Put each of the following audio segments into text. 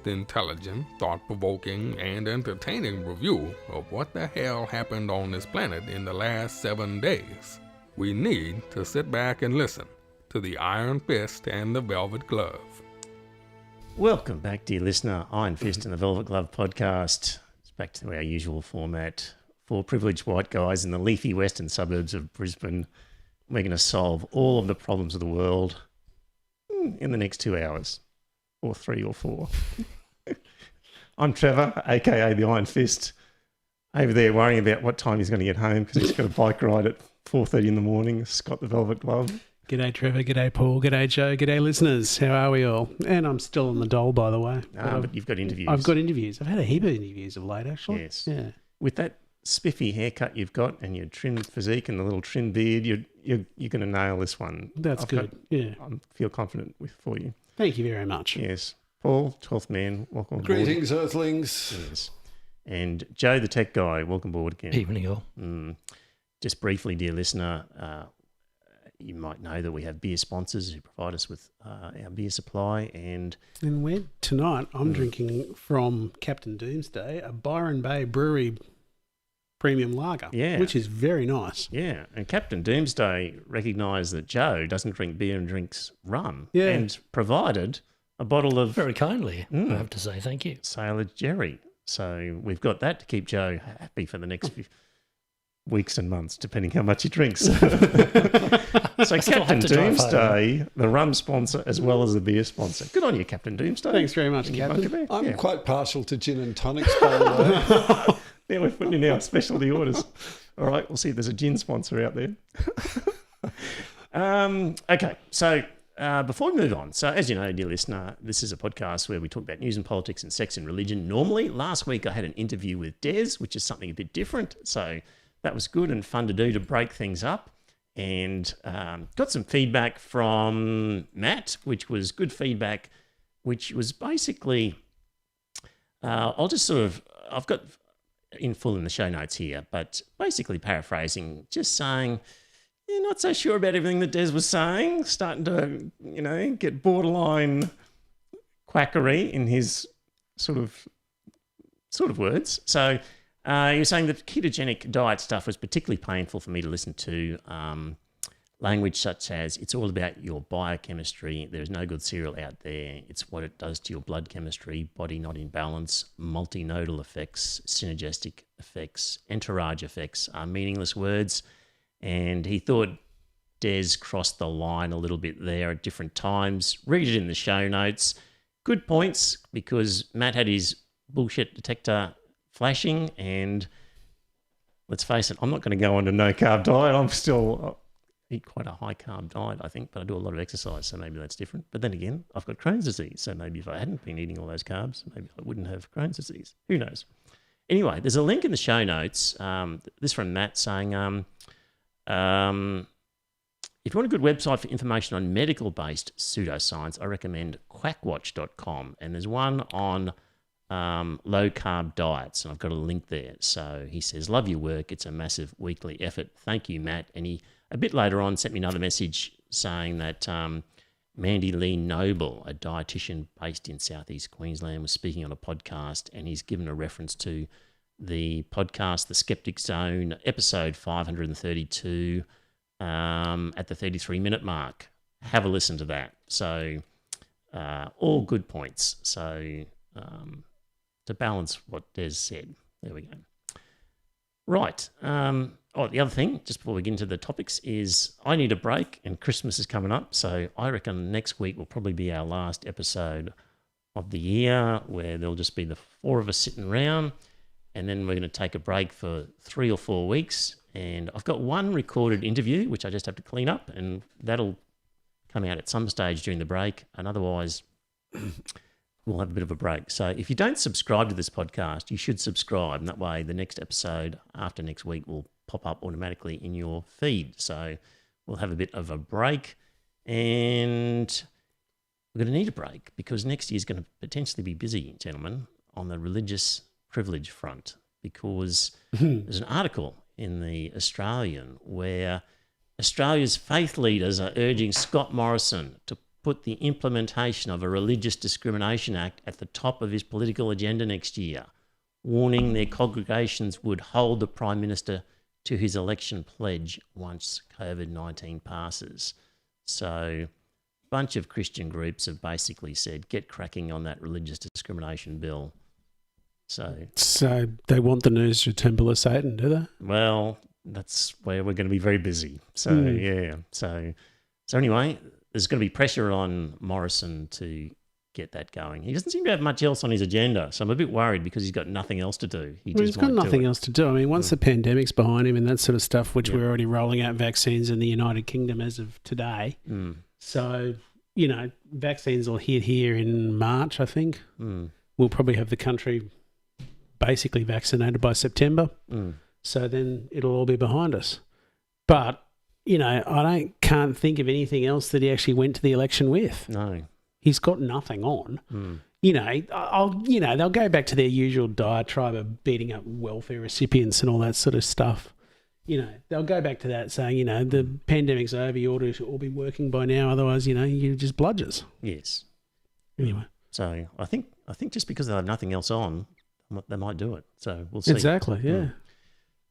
intelligent, thought-provoking, and entertaining review of what the hell happened on this planet in the last 7 days, we need to sit back and listen to the Iron Fist and the Velvet Glove. Welcome back, dear listener. Iron Fist and the Velvet Glove podcast. It's back to our usual format. Four privileged white guys in the leafy western suburbs of Brisbane. We're going to solve all of the problems of the world in the next 2 hours, or 3 or 4. I'm Trevor, aka the Iron Fist, over there worrying about what time he's going to get home because he's got a bike ride at 4:30 in the morning. Scott the Velvet Glove. G'day Trevor, g'day Paul, g'day Joe, g'day listeners. How are we all? And I'm still on the dole, by the way. But you've got interviews. I've got interviews. I've had a heap of interviews of late, actually. Yes. Yeah. With that spiffy haircut you've got and your trimmed physique and the little trimmed beard, you're going to nail this one. That's good. Yeah. I feel confident for you. Thank you very much. Yes. Paul, 12th man, welcome aboard. Greetings, Earthlings. Yes. And Joe, the tech guy, welcome aboard again. Evening, all. Just briefly, dear listener, you might know that we have beer sponsors who provide us with our beer supply. And tonight I'm drinking from Captain Doomsday, a Byron Bay Brewery premium lager, which is very nice. Yeah, and Captain Doomsday recognised that Joe doesn't drink beer and drinks rum, and provided a bottle of... Very kindly, I have to say, thank you. Sailor Jerry. So we've got that to keep Joe happy for the next few weeks and months, depending how much he drinks. So Captain Doomsday, the rum sponsor as well as the beer sponsor. Good on you, Captain Doomsday. Thanks very much, Captain. I'm quite partial to gin and tonics, by the way. Now we're putting in our specialty orders. All right, we'll see if there's a gin sponsor out there. Okay, so before we move on, so as you know, dear listener, this is a podcast where we talk about news and politics and sex and religion. Normally, last week I had an interview with Des, which is something a bit different. So that was good and fun to do to break things up. And got some feedback from Matt, which was good feedback, which was basically, I've got in full in the show notes here, but basically paraphrasing, just saying, you're not so sure about everything that Des was saying, starting to, get borderline quackery in his sort of words. So he was saying that ketogenic diet stuff was particularly painful for me to listen to. Language such as, it's all about your biochemistry. There's no good cereal out there. It's what it does to your blood chemistry, body not in balance, multinodal effects, synergistic effects, entourage effects are meaningless words. And he thought Des crossed the line a little bit there at different times. Read it in the show notes. Good points, because Matt had his bullshit detector flashing, and let's face it, I'm not going to go on a no-carb diet. I'm still... eat quite a high-carb diet, I think, but I do a lot of exercise, so maybe that's different. But then again, I've got Crohn's disease, so maybe if I hadn't been eating all those carbs, maybe I wouldn't have Crohn's disease. Who knows? Anyway, there's a link in the show notes. This from Matt saying, if you want a good website for information on medical-based pseudoscience, I recommend quackwatch.com, and there's one on low-carb diets, and I've got a link there. So he says, love your work. It's a massive weekly effort. Thank you, Matt. And he, a bit later on, sent me another message saying that Mandy Lee Noble, a dietitian based in southeast Queensland, was speaking on a podcast, and he's given a reference to the podcast, The Skeptic Zone, episode 532, at the 33-minute mark. Have a listen to that. So all good points. So to balance what Des said, there we go. Right. The other thing, just before we get into the topics, is I need a break, and Christmas is coming up. So I reckon next week will probably be our last episode of the year, where there'll just be the four of us sitting around, and then we're going to take a break for 3 or 4 weeks. And I've got one recorded interview, which I just have to clean up, and that'll come out at some stage during the break. And otherwise, we'll have a bit of a break. So if you don't subscribe to this podcast, you should subscribe. And that way, the next episode after next week will pop up automatically in your feed. So we'll have a bit of a break, and we're going to need a break because next year's going to potentially be busy, gentlemen, on the religious privilege front, because there's an article in the Australian where Australia's faith leaders are urging Scott Morrison to put the implementation of a Religious Discrimination Act at the top of his political agenda next year, warning their congregations would hold the Prime Minister to his election pledge once COVID-19 passes. So a bunch of Christian groups have basically said, get cracking on that religious discrimination bill. So they want the news to Temple of Satan, do they? Well, that's where we're going to be very busy. So, yeah. So anyway, there's going to be pressure on Morrison to get that going. He doesn't seem to have much else on his agenda, so I'm a bit worried because he's got nothing else to do. He's got nothing else to do. I mean, once the pandemic's behind him and that sort of stuff, which we're already rolling out vaccines in the United Kingdom as of today. So, vaccines will hit here in March, I think. We'll probably have the country basically vaccinated by September. So then it'll all be behind us. But, I can't think of anything else that he actually went to the election with. No. He's got nothing on. They'll go back to their usual diatribe of beating up welfare recipients and all that sort of stuff. They'll go back to that saying, the pandemic's over, you ought to all be working by now, otherwise, you're just bludgers. Yes. Anyway. So I think just because they have nothing else on, they might do it. So we'll see. Exactly, yeah.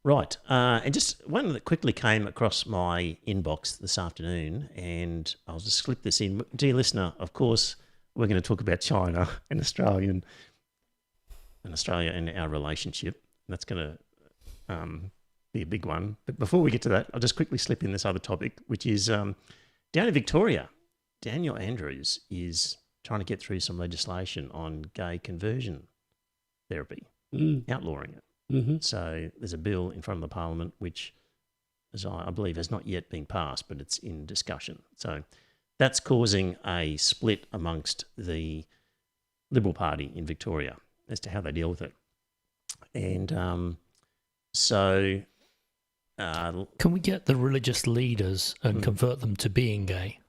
Right. And just one that quickly came across my inbox this afternoon, and I'll just slip this in. Dear listener, of course, we're going to talk about China and Australia and our relationship. That's going to be a big one. But before we get to that, I'll just quickly slip in this other topic, which is down in Victoria, Daniel Andrews is trying to get through some legislation on gay conversion therapy, outlawing it. So there's a bill in front of the Parliament which, as I believe, has not yet been passed, but it's in discussion. So that's causing a split amongst the Liberal Party in Victoria as to how they deal with it. And can we get the religious leaders and convert them to being gay?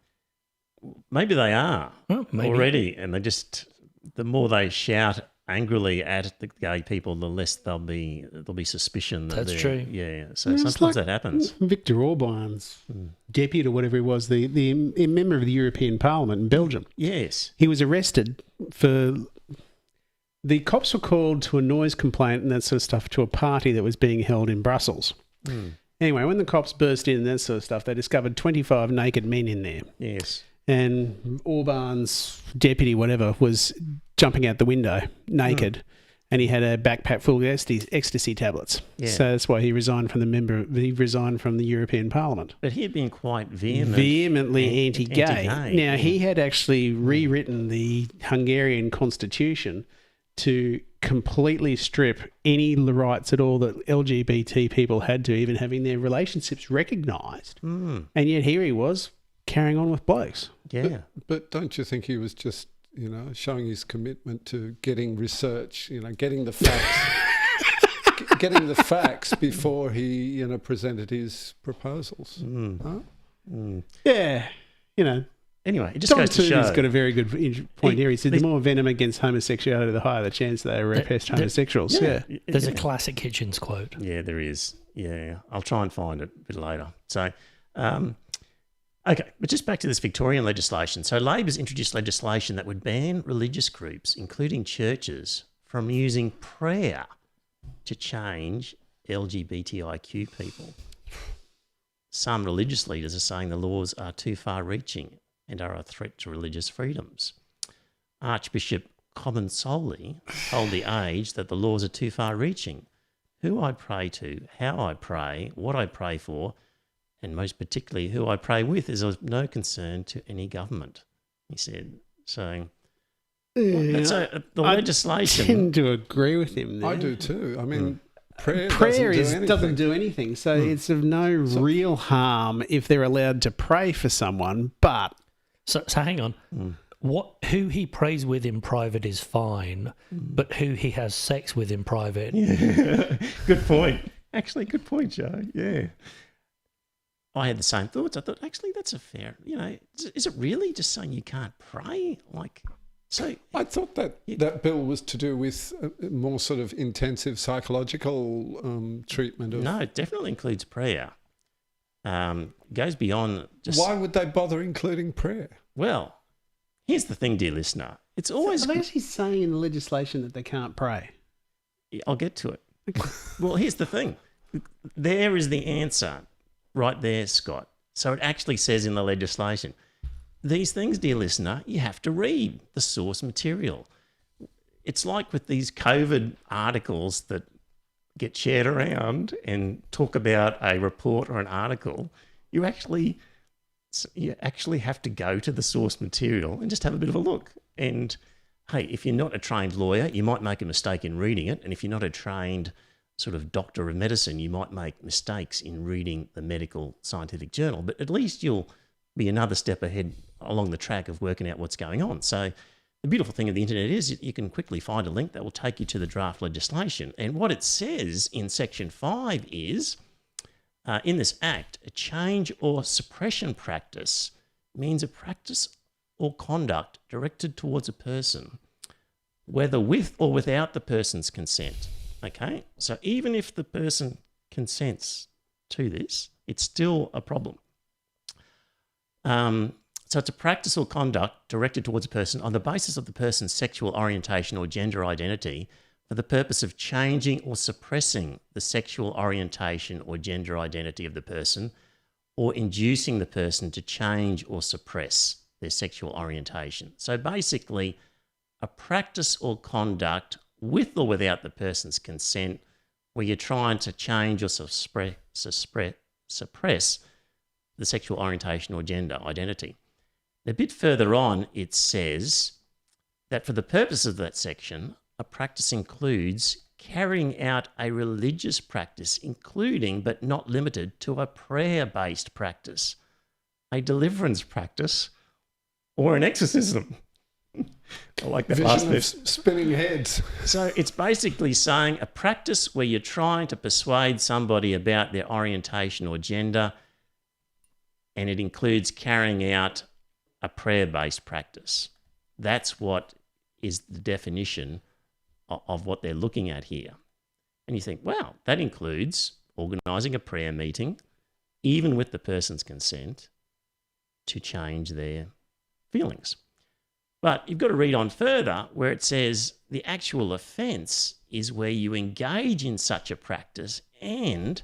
Maybe they are maybe. Already, and the more they shout angrily at the gay people, the less there'll be suspicion. That's true. Yeah. So sometimes that happens. Viktor Orban's deputy or whatever he was, the member of the European Parliament in Belgium. Yes. He was arrested for... The cops were called to a noise complaint and that sort of stuff to a party that was being held in Brussels. Anyway, when the cops burst in and that sort of stuff, they discovered 25 naked men in there. Yes. And Orban's deputy, whatever, was jumping out the window naked, and he had a backpack full of ecstasy tablets. Yeah. So that's why he resigned from the European Parliament. But he had been quite vehemently anti-gay. Now, he had actually rewritten the Hungarian constitution to completely strip any rights at all that LGBT people had to even having their relationships recognised. And yet here he was carrying on with blokes. Yeah. But don't you think he was just, showing his commitment to getting research, getting the facts, getting the facts before he, presented his proposals? Yeah. Anyway, it just goes to show. He's got a very good point here. He said the more venom against homosexuality, the higher the chance they repressed homosexuals. Yeah. There's a classic Hitchens quote. Yeah, there is. Yeah. I'll try and find it a bit later. So, okay, but just back to this Victorian legislation. So Labor's introduced legislation that would ban religious groups, including churches, from using prayer to change LGBTIQ people. Some religious leaders are saying the laws are too far-reaching and are a threat to religious freedoms. Archbishop Comensoli told The Age that the laws are too far-reaching. Who I pray to, how I pray, what I pray for, and most particularly who I pray with, is of no concern to any government, he said. So the legislation... I tend to agree with him there. I do too. I mean... Prayer doesn't do anything. So it's of no real harm if they're allowed to pray for someone, but... So hang on. Who he prays with in private is fine, but who he has sex with in private... Yeah. Good point. Actually, good point, Joe. Yeah. I had the same thoughts. I thought, actually, that's a fair... is it really just saying you can't pray? So I thought that bill was to do with more sort of intensive psychological treatment of... No, it definitely includes prayer. Goes beyond just... Why would they bother including prayer? Well, Here's the thing, dear listener. It's always... Are they actually saying in the legislation that they can't pray? I'll get to it. Well, here's the thing. There is the answer right there, Scott. So it actually says in the legislation, these things, dear listener, you have to read the source material. It's like with these COVID articles that get shared around and talk about a report or an article. You actually have to go to the source material and just have a bit of a look. And hey, if you're not a trained lawyer, you might make a mistake in reading it. And if you're not a trained sort of doctor of medicine, you might make mistakes in reading the medical scientific journal. But at least you'll be another step ahead along the track of working out what's going on. So the beautiful thing of the internet is you can quickly find a link that will take you to the draft legislation. And what it says in Section 5 is, in this Act, a change or suppression practice means a practice or conduct directed towards a person, whether with or without the person's consent. Okay? So even if the person consents to this, it's still a problem. So it's a practice or conduct directed towards a person on the basis of the person's sexual orientation or gender identity for the purpose of changing or suppressing the sexual orientation or gender identity of the person, or inducing the person to change or suppress their sexual orientation. So basically, a practice or conduct with or without the person's consent where you're trying to change or suppress the sexual orientation or gender identity. A bit further on, it says that for the purpose of that section, a practice includes carrying out a religious practice, including but not limited to a prayer-based practice, a deliverance practice, or an exorcism. I like that last bit. Spinning heads. So it's basically saying a practice where you're trying to persuade somebody about their orientation or gender, and it includes carrying out a prayer-based practice. That's what is the definition of what they're looking at here. And you think, wow, that includes organising a prayer meeting, even with the person's consent, to change their feelings. But you've got to read on further where it says the actual offence is where you engage in such a practice and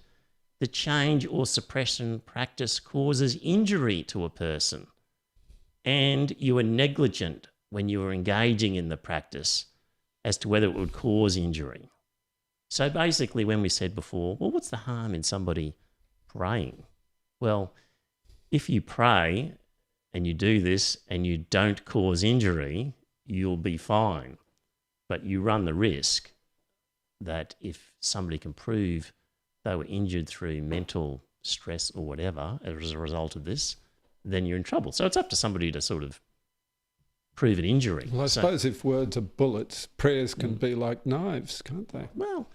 the change or suppression practice causes injury to a person, and you are negligent when you are engaging in the practice as to whether it would cause injury. So basically, when we said before, well, what's the harm in somebody praying? Well, if you pray and you do this and you don't cause injury, you'll be fine. But you run the risk that if somebody can prove they were injured through mental stress or whatever as a result of this, then you're in trouble. So it's up to somebody to sort of prove an injury. Well, I suppose if words are bullets, prayers can be like knives, can't they? Well,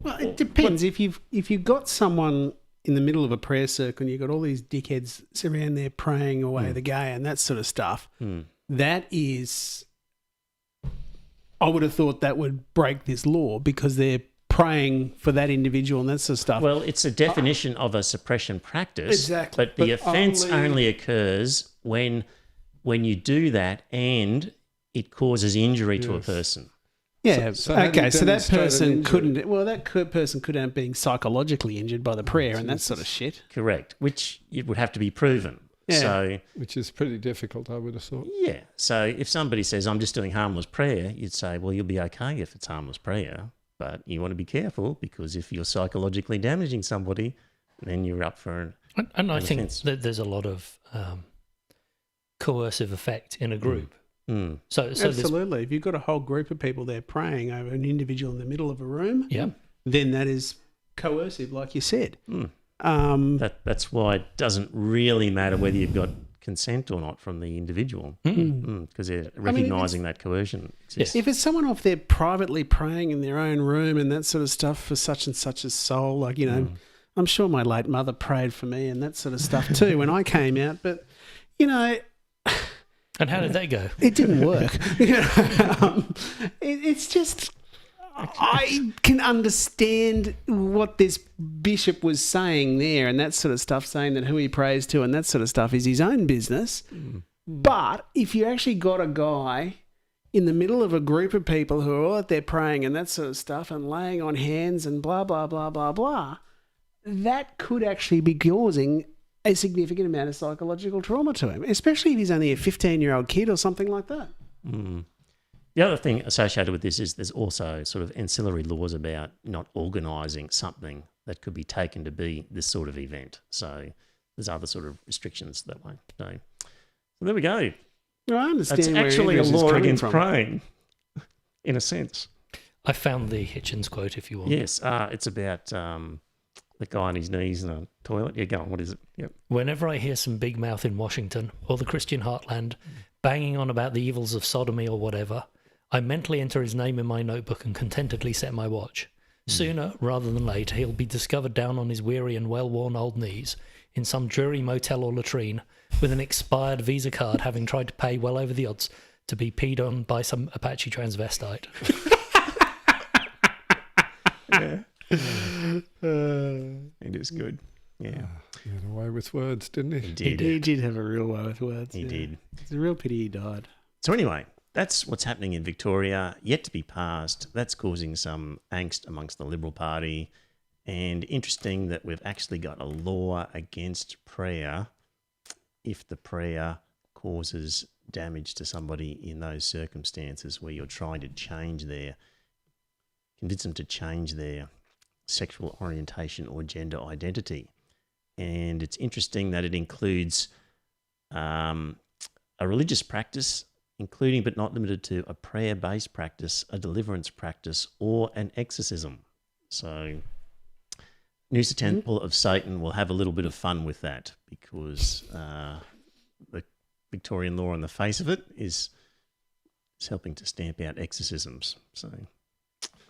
it depends. If you've got someone in the middle of a prayer circle and you've got all these dickheads around there praying away the gay and that sort of stuff, that is, I would have thought that would break this law because they're praying for that individual and that sort of stuff. Well, it's a definition of a suppression practice. Exactly. But the offence only occurs when you do that and it causes injury to a person. Yeah. So okay. So that person couldn't. Well, that person could have been psychologically injured by the prayer and that sort of shit. Correct. Which it would have to be proven. Yeah. So, which is pretty difficult, I would have thought. Yeah. So if somebody says, I'm just doing harmless prayer, you'd say, well, you'll be okay if it's harmless prayer. But you want to be careful because if you're psychologically damaging somebody, then you're up for an And I think offence. that there's a lot of coercive effect in a group. Mm. So Absolutely. If you've got a whole group of people there praying over an individual in the middle of a room, then that is coercive, like you said. That's why it doesn't really matter whether you've got consent or not from the individual, because they're recognising that coercion exists. If it's someone off there privately praying in their own room and that sort of stuff for such and such a soul, like, you know, I'm sure my late mother prayed for me and that sort of stuff too when I came out, but, you know... And how did that go? It didn't work. It's just... I can understand what this bishop was saying there and that sort of stuff, saying that who he prays to and that sort of stuff is his own business. But if you actually got a guy in the middle of a group of people who are all out there praying and that sort of stuff and laying on hands and blah, blah, blah, blah, blah, that could actually be causing a significant amount of psychological trauma to him, especially if he's only a 15-year-old kid or something like that. Mm. The other thing associated with this is there's also sort of ancillary laws about not organising something that could be taken to be this sort of event. So there's other sort of restrictions that way. So there we go. I understand. It's where actually a Idris is law coming against from. praying, in a sense. I found the Hitchens quote if you want. Yes, it's about the guy on his knees in a toilet. Yeah, go on. What is it? Yep. Whenever I hear some big mouth in Washington or the Christian heartland banging on about the evils of sodomy or whatever, I mentally enter his name in my notebook and contentedly set my watch. Sooner rather than later, he'll be discovered down on his weary and well-worn old knees in some dreary motel or latrine with an expired Visa card, having tried to pay well over the odds to be peed on by some Apache transvestite. Yeah. It is good. Yeah. He had a way with words, didn't he? He did. He did have a real way with words. He did. It's a real pity he died. So anyway, that's what's happening in Victoria, yet to be passed. That's causing some angst amongst the Liberal Party. And interesting that we've actually got a law against prayer if the prayer causes damage to somebody in those circumstances where you're trying to convince them to change their sexual orientation or gender identity. And it's interesting that it includes a religious practice, including but not limited to a prayer-based practice, a deliverance practice, or an exorcism. So Noosa Temple of Satan will have a little bit of fun with that because the Victorian law on the face of it is helping to stamp out exorcisms. So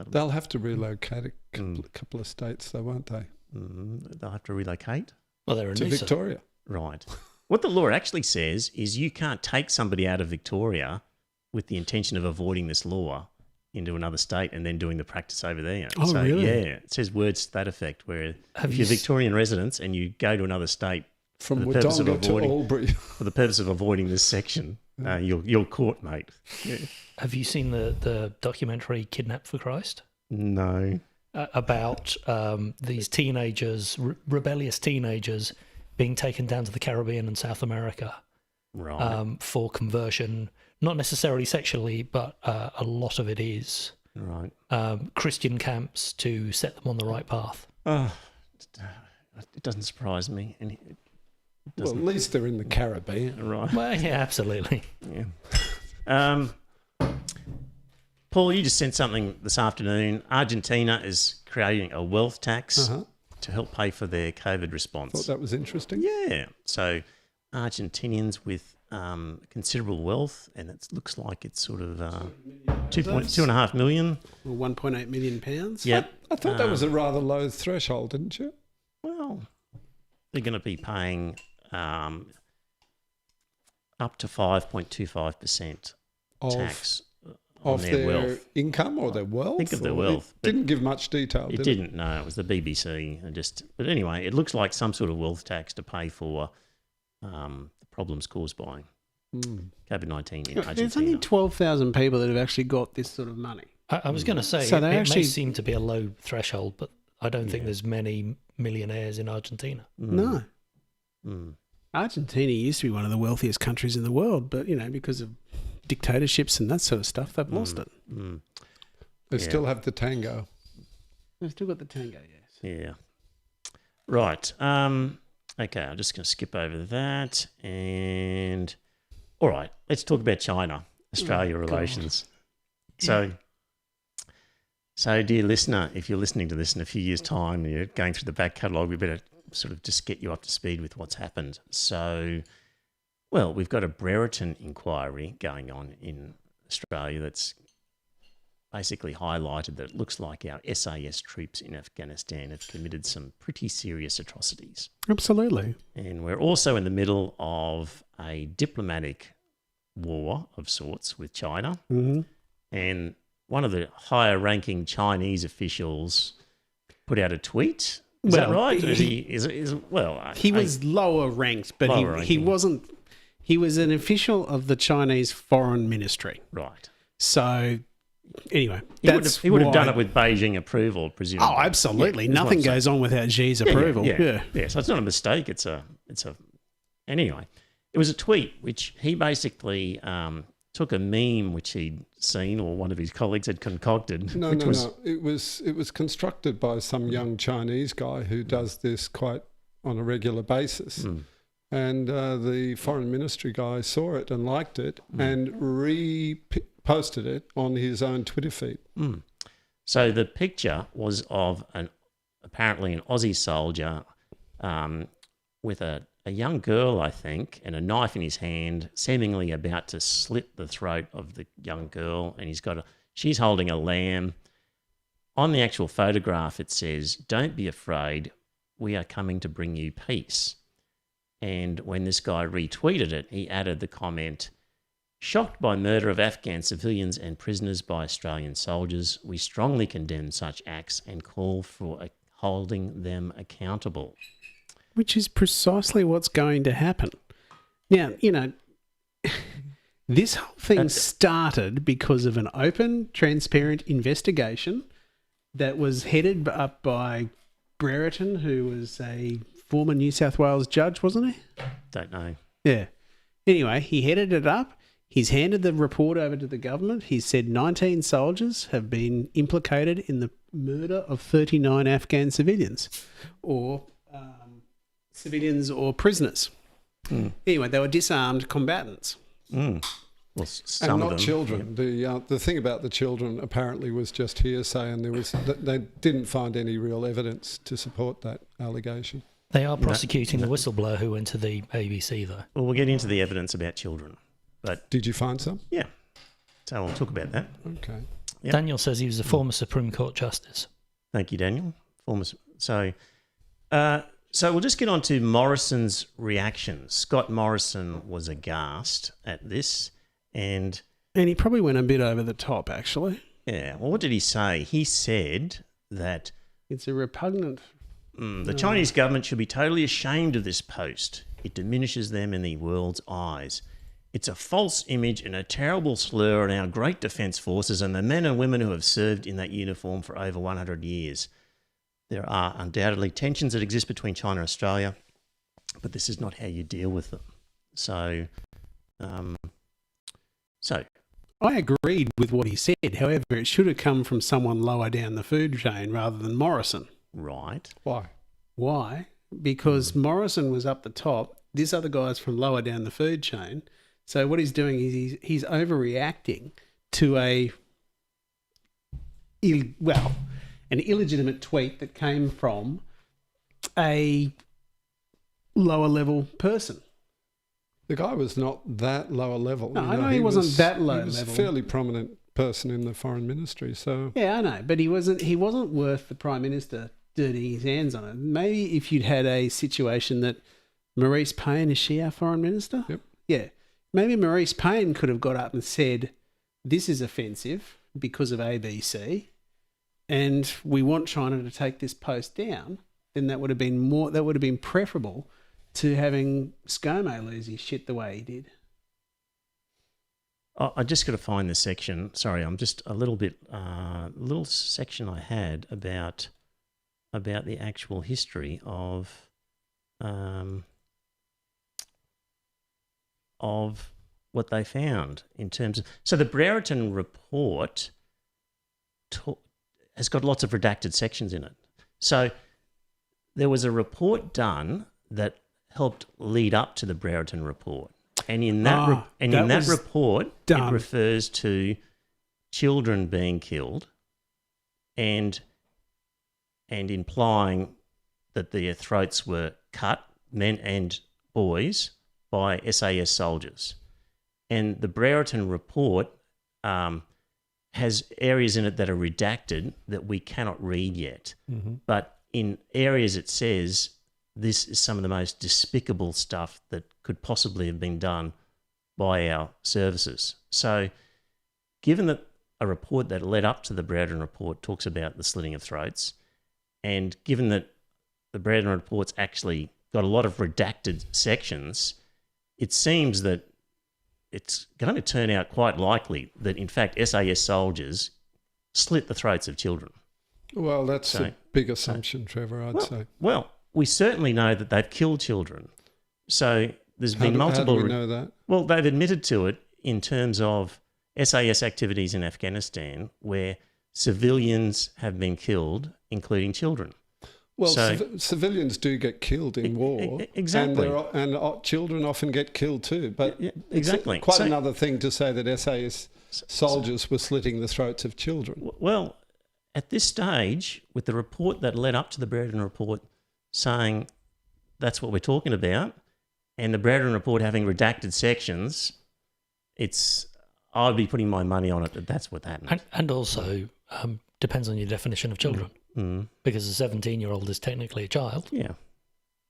They'll have to relocate a couple of states, though, won't they? They'll have to relocate. Well, they're in To Noosa. Victoria. Right. What the law actually says is you can't take somebody out of Victoria with the intention of avoiding this law into another state and then doing the practice over there. Oh, so, really? Yeah, it says words to that effect, where Have if you you're Victorian residents and you go to another state From For the purpose of Wodonga to avoiding- Albury. for the purpose of avoiding this section, you're caught, mate. Yeah. Have you seen the documentary Kidnapped for Christ? No. About these teenagers, rebellious teenagers, being taken down to the Caribbean and South America Right. for conversion, not necessarily sexually, but a lot of it is Right. Christian camps to set them on the right path. Oh, it doesn't surprise me. And it Well, at least they're in the Caribbean. right. Well, yeah, absolutely. Yeah. Paul, you just sent something this afternoon. Argentina is creating a wealth tax to help pay for their COVID response. Thought that was interesting. Yeah. So Argentinians with considerable wealth, and it looks like it's sort of 2.5 million. Or 1.8 million pounds. Yep. I thought that was a rather low threshold, didn't you? Well, they're going to be paying up to 5.25% tax on Of their their wealth. income or their wealth? Think of their Or wealth, It but didn't give much detail, It did didn't. No, it was the BBC. But anyway, it looks like some sort of wealth tax to pay for the problems caused by COVID-19 in Argentina. There's only 12,000 people that have actually got this sort of money. I was going to say, So they it actually- may seem to be a low threshold, but I don't think there's many millionaires in Argentina. No. Mm. Argentina used to be one of the wealthiest countries in the world, but, because of dictatorships and that sort of stuff, they've lost it. Mm. They Yeah. still have the tango. They've still got the tango, yes. Yeah. Right. Okay, I'm just going to skip over that. And all right, let's talk about China-Australia relations. So, dear listener, if you're listening to this in a few years' time and you're going through the back catalogue, we better sort of just get you up to speed with what's happened. So, well, we've got a Brereton inquiry going on in Australia that's basically highlighted that it looks like our SAS troops in Afghanistan have committed some pretty serious atrocities. Absolutely. And we're also in the middle of a diplomatic war of sorts with China. Mm-hmm. And one of the higher ranking Chinese officials put out a tweet. Is that Well, right? he He was lower ranked, but Lower he ranking. wasn't. He was an official of the Chinese Foreign Ministry. Right. So, anyway, He would have done why- it with Beijing approval, presumably. Oh, absolutely. Yeah, that's what Nothing I'm saying. goes on without Xi's approval. Yeah. So it's not a mistake. It's a. Anyway, it was a tweet which he basically took a meme which he'd seen or one of his colleagues had concocted. No. It was constructed by some Mm. young Chinese guy who does this quite on a regular basis. And the foreign ministry guy saw it and liked it and reposted it on his own Twitter feed. So the picture was of apparently an Aussie soldier with a young girl, I think, and a knife in his hand, seemingly about to slit the throat of the young girl. And she's holding a lamb. On the actual photograph, it says, "Don't be afraid. We are coming to bring you peace." And when this guy retweeted it, he added the comment, "Shocked by murder of Afghan civilians and prisoners by Australian soldiers, we strongly condemn such acts and call for holding them accountable." Which is precisely what's going to happen. Now, this whole thing started because of an open, transparent investigation that was headed up by Brereton, who was a former New South Wales judge, wasn't he? Don't know. Yeah. Anyway, he headed it up. He's handed the report over to the government. He said 19 soldiers have been implicated in the murder of 39 Afghan civilians or prisoners. Anyway, they were disarmed combatants. Well, some And of not them, children. The thing about the children apparently was just hearsay, and they didn't find any real evidence to support that allegation. They are prosecuting the whistleblower who went to the ABC, though. Well, we'll get into the evidence about children. But Did you find some? yeah, so we'll talk about that. Okay. Yep. Daniel says he was a former Supreme Court Justice. Thank you, Daniel. So we'll just get on to Morrison's reaction. Scott Morrison was aghast at this, and he probably went a bit over the top, actually. yeah. Well, what did he say? He said that It's a repugnant... the Chinese government should be totally ashamed of this post. It diminishes them in the world's eyes. It's a false image and a terrible slur on our great defence forces and the men and women who have served in that uniform for over 100 years. There are undoubtedly tensions that exist between China and Australia, but this is not how you deal with them. So I agreed with what he said. However, it should have come from someone lower down the food chain rather than Morrison. right. Why? Why? Because Morrison was up the top. This other guy's from lower down the food chain. So what he's doing is he's overreacting to an illegitimate tweet that came from a lower level person. The guy was not that lower level. No, I know he wasn't that low He was level. a fairly prominent person in the foreign ministry. So Yeah, I know, but he wasn't worth the Prime Minister dirtying his hands on it. Maybe if you'd had a situation that Maurice Payne, is she our Foreign Minister? Yep. Yeah. Maybe Maurice Payne could have got up and said, this is offensive because of ABC, and we want China to take this post down. Then that would have been preferable to having Scomo lose his shit the way he did. I just got to find the section. Sorry, I'm just a little bit, little section I had about the actual history of what they found in terms of. So the Brereton report has got lots of redacted sections in it. So there was a report done that helped lead up to the Brereton report. And in that, report, done. it refers to children being killed and implying that their throats were cut, men and boys, by SAS soldiers. And the Brereton report has areas in it that are redacted that we cannot read yet. Mm-hmm. But in areas it says this is some of the most despicable stuff that could possibly have been done by our services. So given that a report that led up to the Brereton report talks about the slitting of throats, and given that the Brereton report's actually got a lot of redacted sections, it seems that it's going to turn out quite likely that, in fact, SAS soldiers slit the throats of children. Well, that's a big assumption, Trevor, I'd say. Well, we certainly know that they've killed children. So there's been multiple... How do we know that? Well, they've admitted to it in terms of SAS activities in Afghanistan where civilians have been killed, including children. Well, So- civilians do get killed in war. exactly. And children often get killed too. But Yeah, exactly. it's quite So- another thing to say that SAS soldiers were slitting the throats of children. Well, at this stage, with the report that led up to the Brereton report saying that's what we're talking about, and the Brereton report having redacted sections, I'd be putting my money on it that that's what happened. And also, depends on your definition of children. Because a 17-year-old is technically a child, Yeah.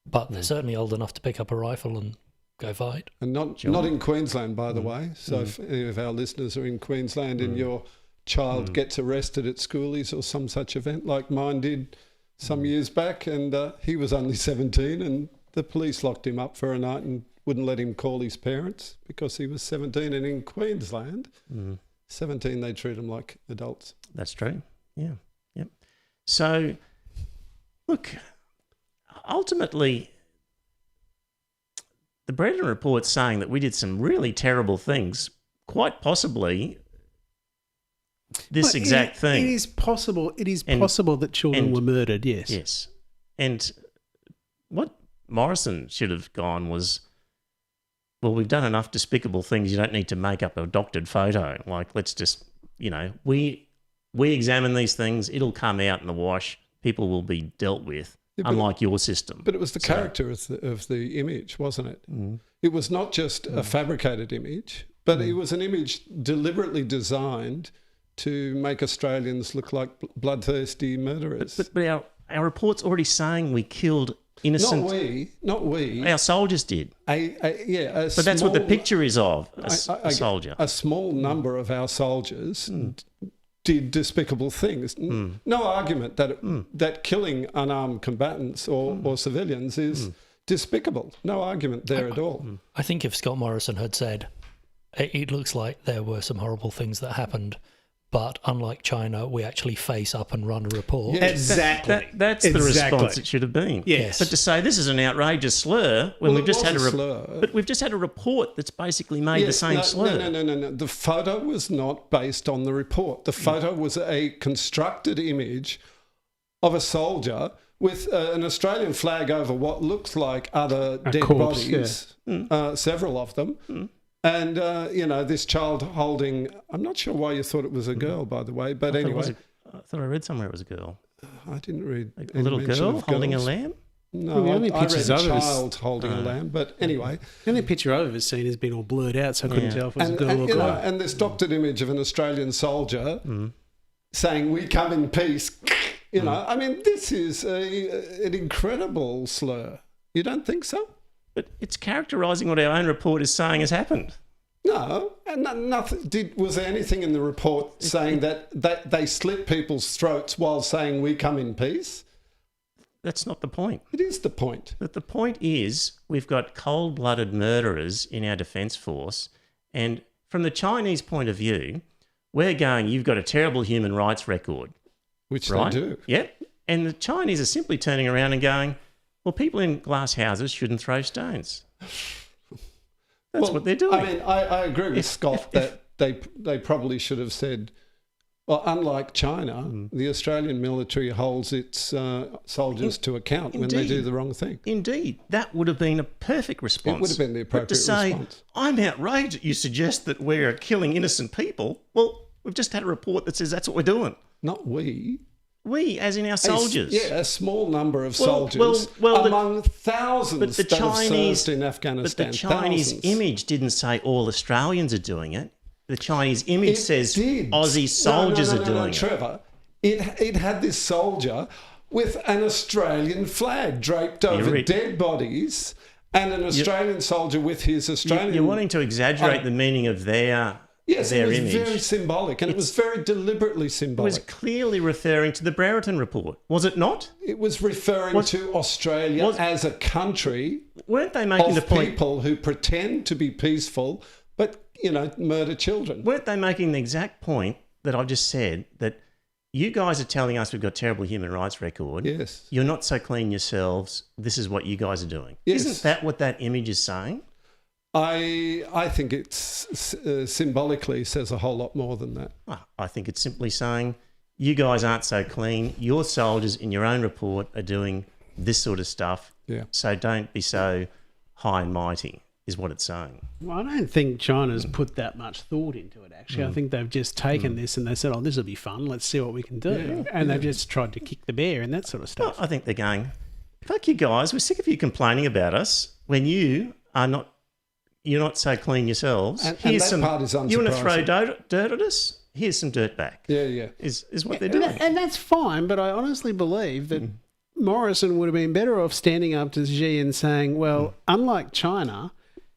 but they're certainly old enough to pick up a rifle and go fight. And not in Queensland, by the way. So if any of our listeners are in Queensland and your child gets arrested at schoolies or some such event like mine did some years back, and he was only 17 and the police locked him up for a night and wouldn't let him call his parents because he was 17. And in Queensland, 17, they treat them like adults. That's true. Yeah. Yep. So, look, ultimately, the Brereton report's saying that we did some really terrible things, quite possibly this exact thing. It is possible. It is possible that children were murdered. Yes. Yes. And what Morrison should have gone was, well, we've done enough despicable things. You don't need to make up a doctored photo. Like, let's just, we examine these things. It'll come out in the wash. People will be dealt with, unlike your system. But it was the character of the image, wasn't it? It was not just a fabricated image, but it was an image deliberately designed to make Australians look like bloodthirsty murderers. But our report's already saying we killed innocent... Not we. Our soldiers did. But that's what the picture is of, a soldier. A small number of our soldiers did despicable things. No argument that killing unarmed combatants or civilians is despicable. No argument there at all. I think if Scott Morrison had said, it looks like there were some horrible things that happened, but unlike China, we actually face up and run a report. Yeah. Exactly. That's the response it should have been. Yes. But to say this is an outrageous slur when we've just had slur. But we've just had a report that's basically made the same slur. No. The photo was not based on the report. The photo was a constructed image of a soldier with an Australian flag over what looks like other dead corpse, bodies, several of them. And, this child holding... I'm not sure why you thought it was a girl, by the way, but anyway. I thought I read somewhere it was a girl. I didn't read... A little girl holding a lamb? No, Well, the only I read pictures a of it is- child holding a lamb, but anyway. The only picture I've ever seen has been all blurred out, so I couldn't tell if it was a girl or a boy. And this doctored image of an Australian soldier saying, "We come in peace." I mean, this is an incredible slur. You don't think so? But it's characterising what our own report is saying has happened. No, and nothing. Was there anything in the report saying that they slit people's throats while saying "we come in peace"? That's not the point. It is the point. But the point is we've got cold-blooded murderers in our defence force, and from the Chinese point of view, we're going, you've got a terrible human rights record. Which right? they do. Yep. And the Chinese are simply turning around and going, well, people in glass houses shouldn't throw stones. That's what they're doing. I mean, I agree with Scott that they probably should have said, well, unlike China, the Australian military holds its soldiers to account when they do the wrong thing. Indeed. That would have been a perfect response. It would have been the appropriate but to say, response. I'm outraged that you suggest that we're killing innocent people. Well, we've just had a report that says that's what we're doing. Not we. We, as in our soldiers. A small number of soldiers among thousands that have served in Afghanistan. But the Chinese image didn't say all Australians are doing it. The Chinese image says Aussie soldiers are doing it. Trevor, it had this soldier with an Australian flag draped over dead bodies and an Australian soldier with his Australian... You're wanting to exaggerate the meaning of their Yes, their it was image. very symbolic, and it was very deliberately It was symbolic. clearly referring to the Brereton report, was it not? It was referring to Australia as a country Weren't they making the of point? people who pretend to be peaceful, but, murder children. Weren't they making the exact point that I've just said, that you guys are telling us we've got terrible human rights record. Yes. You're not so clean yourselves. This is what you guys are doing. Yes. Isn't that what that image is saying? I think it's symbolically says a whole lot more than that. I think it's simply saying you guys aren't so clean. Your soldiers in your own report are doing this sort of stuff. Yeah. So don't be so high and mighty, is what it's saying. Well, I don't think China's put that much thought into it, actually. I think they've just taken this and they said, this will be fun. Let's see what we can do. And they've just tried to kick the bear and that sort of stuff. Well, I think they're going, fuck you guys. We're sick of you complaining about us when you're not so clean yourselves. And that part is you want to throw unsurprising. dirt at us? Here's some dirt back. Yeah. Is what they're doing. And that's fine, but I honestly believe that Morrison would have been better off standing up to Xi and saying, well, unlike China,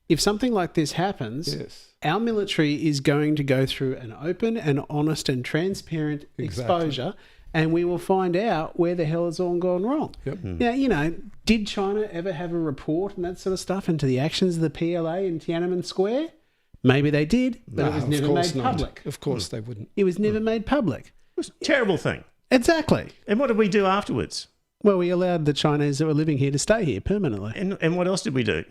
if something like this happens, Yes. our military is going to go through an open and honest and transparent exposure, and we will find out where the hell has all gone wrong. Yep. Now, did China ever have a report and that sort of stuff into the actions of the PLA in Tiananmen Square? Maybe they did, but it was never made public. Of course they wouldn't. It was never made public. It was a terrible thing. Exactly. And what did we do afterwards? Well, we allowed the Chinese that were living here to stay here permanently. And what else did we do?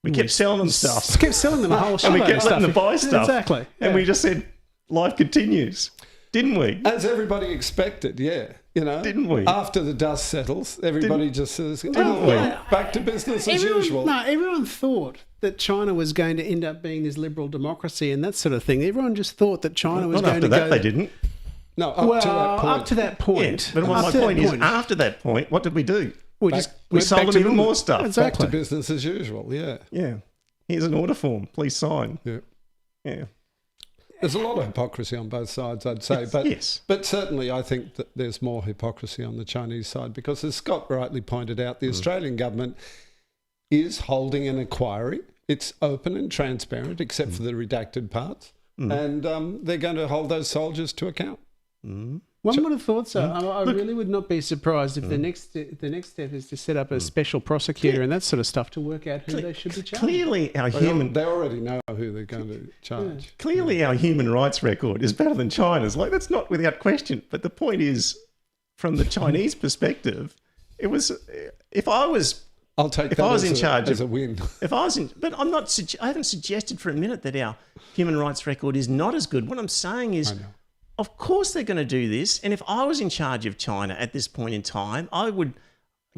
We kept selling them stuff. Kept selling them a whole shitload And we kept of stuff. letting them buy stuff. Exactly. And we just said, life continues. Didn't we? As everybody expected, Didn't we? After the dust settles, everybody just says, Didn't we? back to business as usual. No, everyone thought that China was going to end up being this liberal democracy and that sort of thing. Everyone just thought that China was Not going after to that, go... they didn't. No, up to that point. Yeah, but my point is, after that point, what did we do? we We sold them even more stuff. Back Exactly. to business as usual, yeah. Yeah. Here's an order form. Please sign. Yeah. Yeah. There's a lot of hypocrisy on both sides, I'd say. But, yes. but certainly I think that there's more hypocrisy on the Chinese side because, as Scott rightly pointed out, the Australian government is holding an inquiry. It's open and transparent, except for the redacted parts. And they're going to hold those soldiers to account. One would have thought so. I really would not be surprised if the next step is to set up a special prosecutor and that sort of stuff to work out who they should be charging. Clearly, our They already know who they're going to charge. our human rights record is better than China's. Like, that's not without question. But the point is, from the Chinese perspective, it was if I was in charge as a win. But I'm not. I haven't suggested for a minute that our human rights record is not as good. What I'm saying is, of course they're going to do this. And if I was in charge of China at this point in time, I would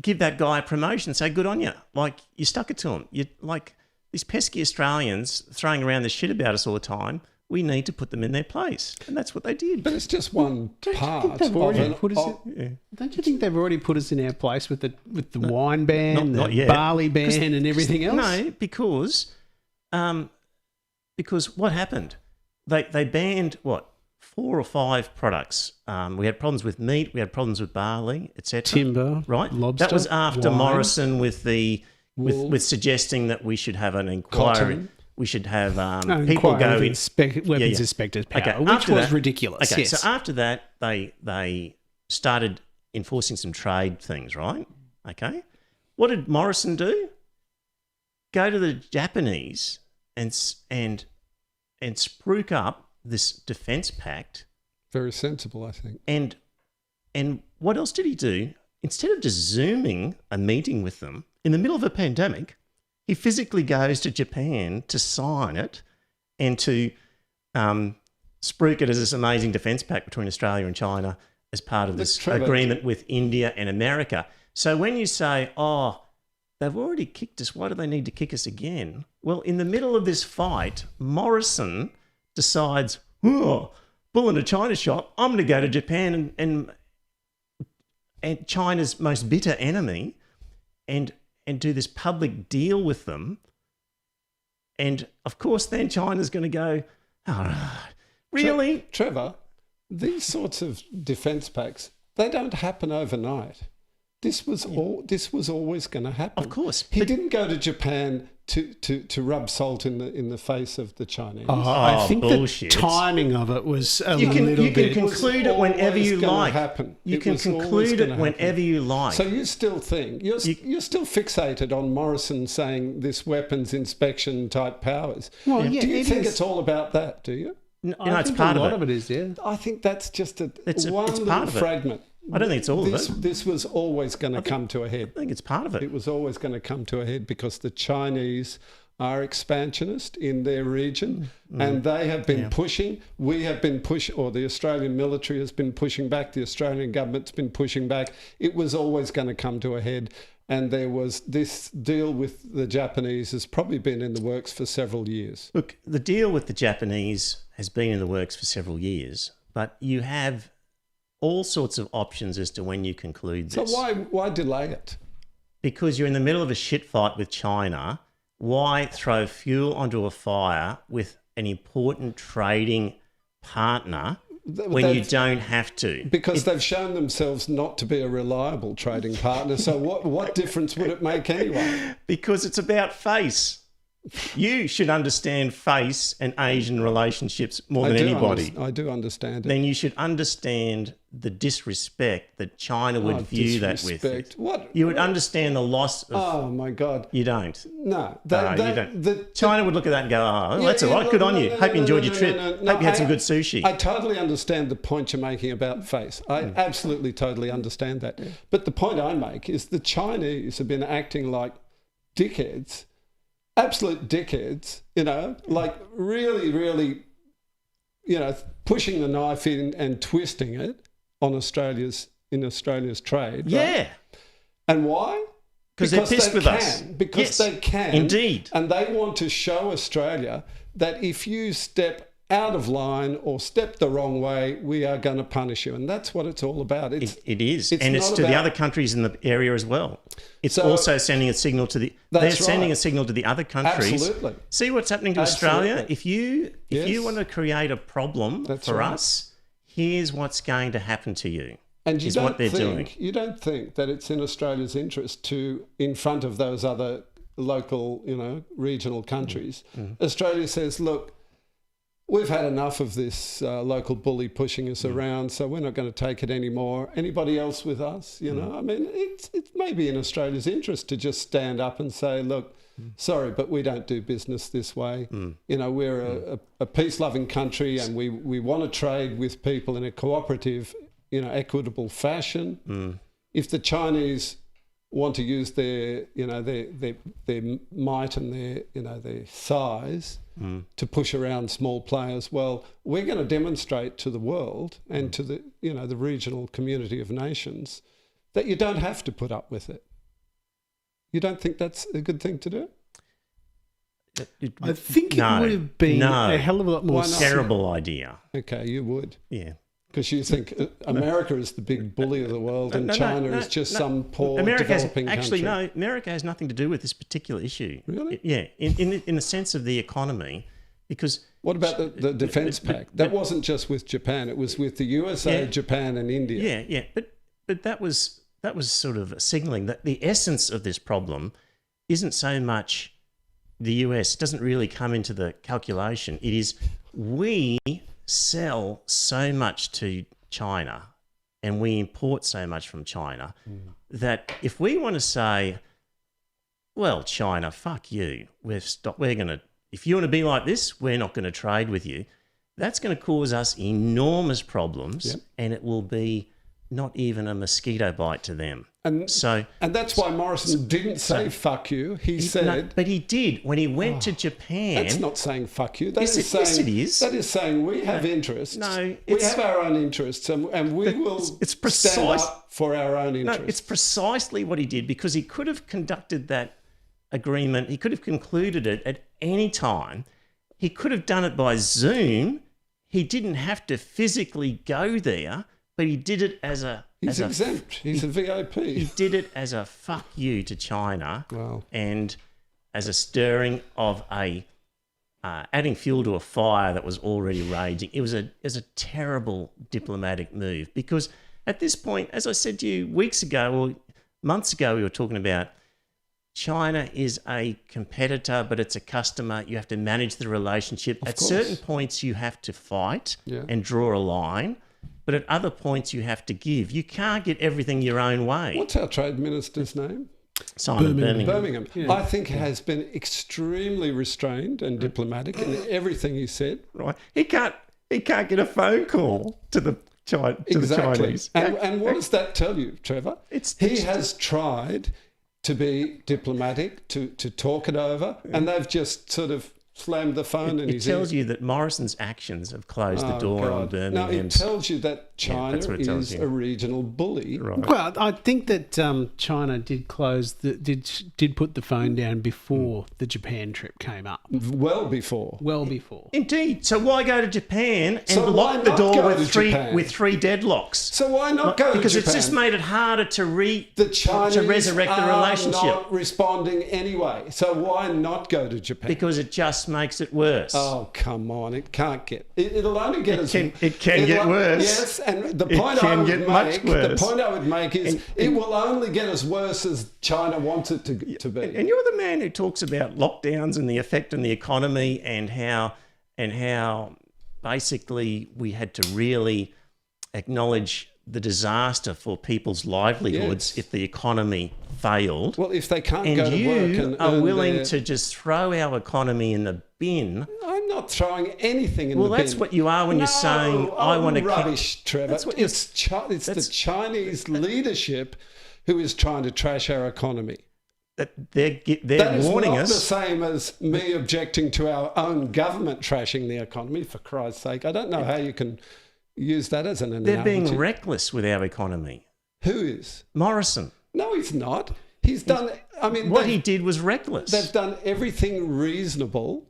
give that guy a promotion and say, good on you. Like, you stuck it to him. You like these pesky Australians throwing around this shit about us all the time. We need to put them in their place. And that's what they did. But it's just one part. Don't you think they've already put us in our place with the wine ban, not the yet. barley ban and everything else? No, because what happened? They banned, 4 or 5 products. We had problems with meat, we had problems with barley, etc. Timber, right? lobster, that was after wine. Morrison with suggesting that we should have an inquiry. Cotton. We should have people Inquiry go of in. weapons inspectors power, Okay, which after was that- ridiculous. Okay, yes. so after that, they started enforcing some trade things, right? Okay. What did Morrison do? Go to the Japanese and spruik up this defence pact. Very sensible, I think. And what else did he do? Instead of just Zooming a meeting with them in the middle of a pandemic, he physically goes to Japan to sign it and to spruik it as this amazing defence pact between Australia and China as part of this agreement with India and America. So when you say, they've already kicked us, why do they need to kick us again? Well, in the middle of this fight, Morrison decides, bull in a China shop, I'm going to go to Japan and China's most bitter enemy and do this public deal with them. And, of course, then China's going to go, really? Trevor, these sorts of defence pacts, they don't happen overnight. This was always going to happen. Of course. He didn't go to Japan to rub salt in the face of the Chinese. I think bullshit. the timing of it was a You can little bit. conclude it whenever you like. Happen. You can conclude it whenever you like. So you still think you're still fixated on Morrison saying this weapons inspection type powers. Well, yeah, do you think is. it's all about that? Do you? I it's think part a lot of of it is, yeah. I think that's just one it's little part of it. fragment. I don't think it's all of it. This was always going to come to a head. I think it's part of it. It was always going to come to a head because the Chinese are expansionist in their region and they have been pushing. We have been pushing, or the Australian military has been pushing back. The Australian government's been pushing back. It was always going to come to a head. And there was this deal with the Japanese has probably been in the works for several years. Look, the deal with the Japanese has been in the works for several years, but you have all sorts of options as to when you conclude this. So why delay it? Because you're in the middle of a shit fight with China. Why throw fuel onto a fire with an important trading partner when you don't have to? Because they've shown themselves not to be a reliable trading partner. So what difference would it make anyway? Because it's about face. You should understand face and Asian relationships more than anybody. I do understand it. Then you should understand the disrespect that China would view that with. What? You would understand the loss of... Oh, my God. You don't. No. You don't. China would look at that and go, oh, that's all right. Good on you. Hope you enjoyed your trip. Hope you had some good sushi. I totally understand the point you're making about face. I absolutely totally understand that. But the point I make is the Chinese have been acting like dickheads, absolute dickheads, like really, really, pushing the knife in and twisting it on Australia's trade. Yeah. Right? And why? Because they're pissed with us. Because they can. Indeed. And they want to show Australia that if you step out of line or step the wrong way, we are going to punish you. And that's what it's all about. It is. And it's to the other countries in the area as well. It's also sending a signal to they're sending a signal to the other countries. Absolutely. See what's happening to Australia? If you want to create a problem for us, here's what's going to happen to you. And you what they're doing. You don't think that it's in Australia's interest to, in front of those other local, regional countries, Australia says, look, we've had enough of this local bully pushing us around, so we're not going to take it anymore. Anybody else with us? I mean, it's maybe in Australia's interest to just stand up and say, look, sorry, but we don't do business this way. We're a peace-loving country and we want to trade with people in a cooperative, equitable fashion. If the Chinese want to use their might and their size to push around small players, well, we're going to demonstrate to the world and to the the regional community of nations that you don't have to put up with it. You don't think that's a good thing to do? I think it would have been a hell of a lot more terrible idea. Okay, you would. Yeah. Because you think America is the big bully of the world and China is just some poor developing country. Actually, no, America has nothing to do with this particular issue. Really? Yeah, in the sense of the economy, because... What about the Defence Pact? That wasn't just with Japan. It was with the USA, Japan and India. Yeah. But that was sort of signalling that the essence of this problem isn't so much the US. It doesn't really come into the calculation. It is we sell so much to China and we import so much from China that if we want to say, well, China, fuck you, if you want to be like this, we're not going to trade with you, that's going to cause us enormous problems and it will be not even a mosquito bite to them. And that's why Morrison didn't say fuck you. He said... No, but he did. When he went to Japan... That's not saying fuck you. Yes, it is. That is saying we have interests. No, we have our own interests and we will stand up for our own interests. No, it's precisely what he did because he could have conducted that agreement. He could have concluded it at any time. He could have done it by Zoom. He didn't have to physically go there, but he did it as a... He's exempt. He's a VIP. He did it as a fuck you to China. Wow. And as a stirring of adding fuel to a fire that was already raging. It was a terrible diplomatic move because at this point, as I said to you weeks ago, or months ago we were talking about China is a competitor, but it's a customer. You have to manage the relationship. At certain points, you have to fight and draw a line, but at other points, you have to give. You can't get everything your own way. What's our trade minister's name? Simon Birmingham. Yeah. I think has been extremely restrained and diplomatic in everything he said. Right. He can't get a phone call to the the Chinese. And what does that tell you, Trevor? He has tried to be diplomatic, to talk it over, and they've just sort of slammed the phone in his ear. It tells you that Morrison's actions have closed the door on Birmingham. No, it tells you that China is a regional bully. Right. Well, I think that China did did put the phone down before the Japan trip came up. Well before. Indeed. So why go to japan and lock the door with three deadlocks? So why not go to Japan? Because it's just made it harder to resurrect the relationship. Not responding anyway. So why not go to Japan? Because it just makes it worse. Oh, come on. It can't get... It'll only get us... It can get worse. Yes, and the point I would make is it will only get as worse as China wants it to be. And you're the man who talks about lockdowns and the effect on the economy and how basically we had to really acknowledge the disaster for people's livelihoods if the economy failed. Well, if they can't go to work and are willing to just throw our economy in the bin. I'm not throwing anything in the bin. Well, that's what you are when you're saying, I want to... rubbish, Trevor. It's the Chinese leadership who is trying to trash our economy. They're that warning us. That is not the same as me objecting to our own government trashing the economy, for Christ's sake. I don't know how you can use that as an analogy. They're being reckless with our economy. Who is? Morrison. No, he's not. He's done... I mean... What he did was reckless. They've done everything reasonable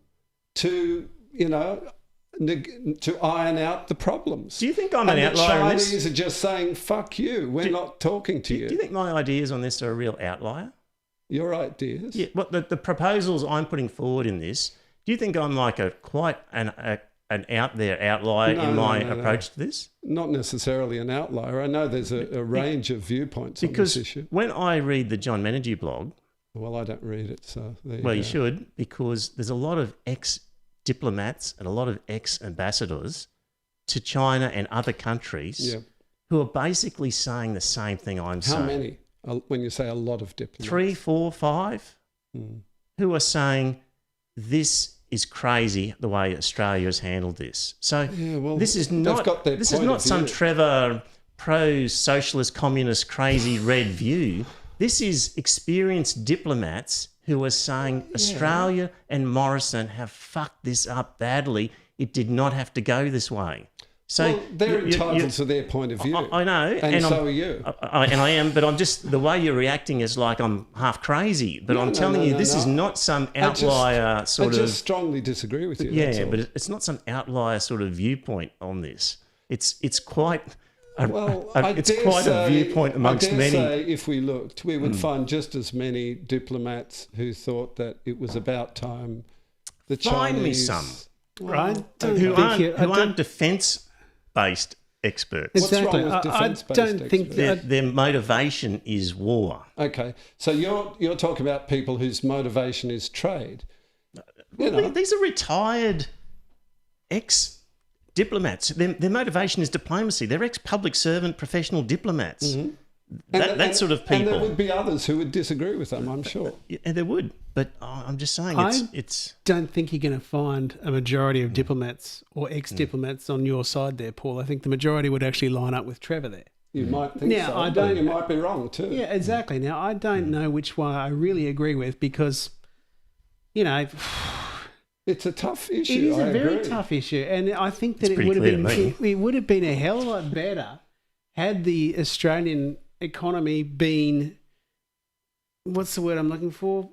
to, to iron out the problems. Do you think I'm an outlier on this? The Chinese are just saying, fuck you, we're not talking to you. Do you think my ideas on this are a real outlier? Your ideas? Yeah, well, the proposals I'm putting forward in this, do you think I'm like quite an out there outlier in my approach to this? Not necessarily an outlier. I know there's a range of viewpoints on this issue. Because when I read the John Menadue blog... Well, I don't read it, so there you go. you should, because there's a lot of ex-diplomats and a lot of ex-ambassadors to China and other countries who are basically saying the same thing I'm saying. How many? When you say a lot of diplomats? 3, 4, 5 who are saying this is crazy the way Australia has handled this. So this is not some Trevor pro-socialist, communist, crazy red view. This is experienced diplomats who are saying Australia and Morrison have fucked this up badly. It did not have to go this way. So they're entitled to their point of view. I know. And so are you. I am, but I'm just... The way you're reacting is like I'm half crazy. But I'm telling you, this is not some outlier I just strongly disagree with you. Yeah, but it's not some outlier sort of viewpoint on this. It's quite... it's quite a viewpoint amongst many. Say if we looked, we would find just as many diplomats who thought that it was about time the Chinese... Find me some. Right? Who aren't defence-based experts. Exactly. What's wrong with defence-based experts? Their motivation is war. Okay, so you're talking about people whose motivation is trade. These are retired ex-diplomats. Their motivation is diplomacy. They're ex-public servant professional diplomats. Mm-hmm. That sort of people. And there would be others who would disagree with them, I'm sure. Yeah, there would. But I'm just saying it's... I don't think you're going to find a majority of diplomats or ex-diplomats on your side there, Paul. I think the majority would actually line up with Trevor there. You might think so, but you might be wrong too. Yeah, exactly. Now, I don't know which one I really agree with because, it's a tough issue. It is a very tough issue. And I think that it would have been a hell of a lot better had the Australian economy been, what's the word I'm looking for?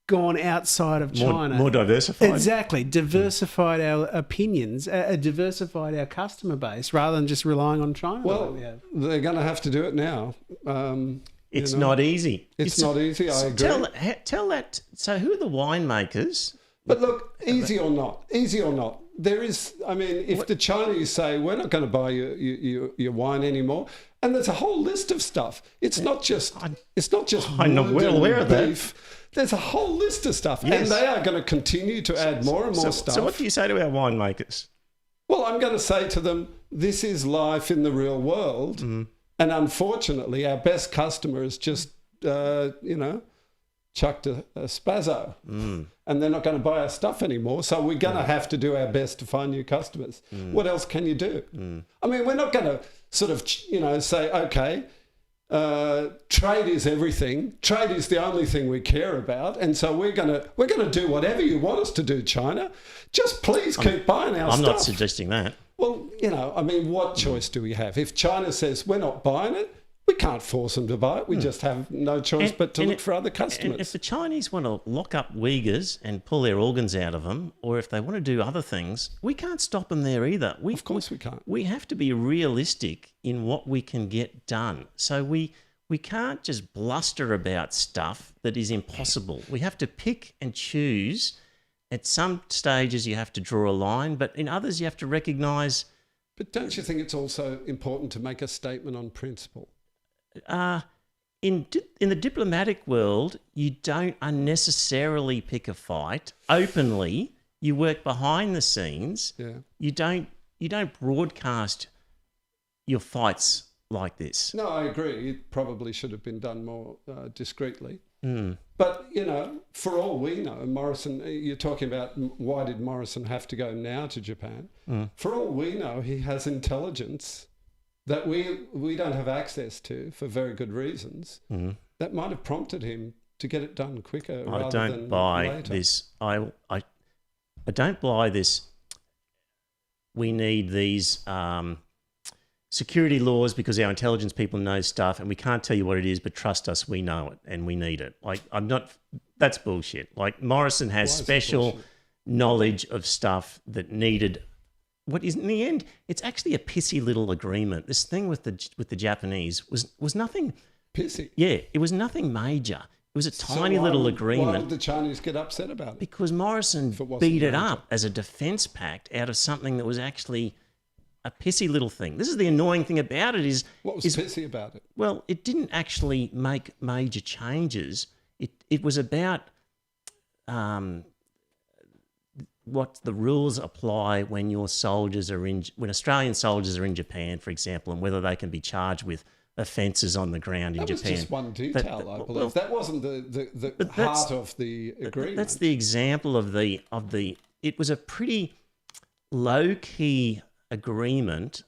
Gone outside of China. More diversified. Exactly. Diversified our opinions, diversified our customer base rather than just relying on China. Well, they're going to have to do it now. It's not easy. It's not easy, I agree. Tell that. So who are the winemakers? But look, easy or not, there is, if the Chinese say, we're not going to buy your wine anymore, And there's a whole list of stuff. It's not just I'm wood well and aware of that. beef. There's a whole list of stuff, Yes. and they are going to continue to add more and more stuff. So what do you say to our winemakers? Well, I'm going to say to them, this is life in the real world. And unfortunately, our best customer has just, chucked a spazzo. And they're not going to buy our stuff anymore. So we're going to have to do our best to find new customers. What else can you do? I mean, we're not going to sort of, say, okay, trade is everything. Trade is the only thing we care about. And so we're going to do whatever you want us to do, China. Just please keep buying our stuff. I'm not suggesting that. Well, what choice do we have? If China says we're not buying it, we can't force them to buy it. We just have no choice but to look for other customers. And if the Chinese want to lock up Uyghurs and pull their organs out of them, or if they want to do other things, we can't stop them there either. Of course we can't. We have to be realistic in what we can get done. So we can't just bluster about stuff that is impossible. We have to pick and choose. At some stages you have to draw a line, but in others you have to recognise... But don't you think it's also important to make a statement on principle? In the diplomatic world, you don't unnecessarily pick a fight openly. You work behind the scenes. Yeah. You don't broadcast your fights like this. No, I agree. It probably should have been done more discreetly. But, for all we know, Morrison, you're talking about why did Morrison have to go now to Japan? For all we know, he has intelligence that we don't have access to for very good reasons. That might have prompted him to get it done quicker rather than later. I don't buy this. I don't buy this. We need these security laws because our intelligence people know stuff and we can't tell you what it is, but trust us, we know it and we need it. That's bullshit. Like Morrison has special knowledge of stuff that needed... What is in the end? It's actually a pissy little agreement. This thing with the Japanese was nothing pissy. Yeah, it was nothing major. It was a tiny little agreement. Why did the Chinese get upset about it? Because Morrison beat it up as a defence pact out of something that was actually a pissy little thing. This is the annoying thing about it is... What was pissy about it? Well, it didn't actually make major changes. It was about... what the rules apply when your soldiers are when Australian soldiers are in Japan, for example, and whether they can be charged with offences on the ground in Japan. That was just one detail, I believe. That wasn't the heart of the agreement. That's the example of the. It was a pretty low key agreement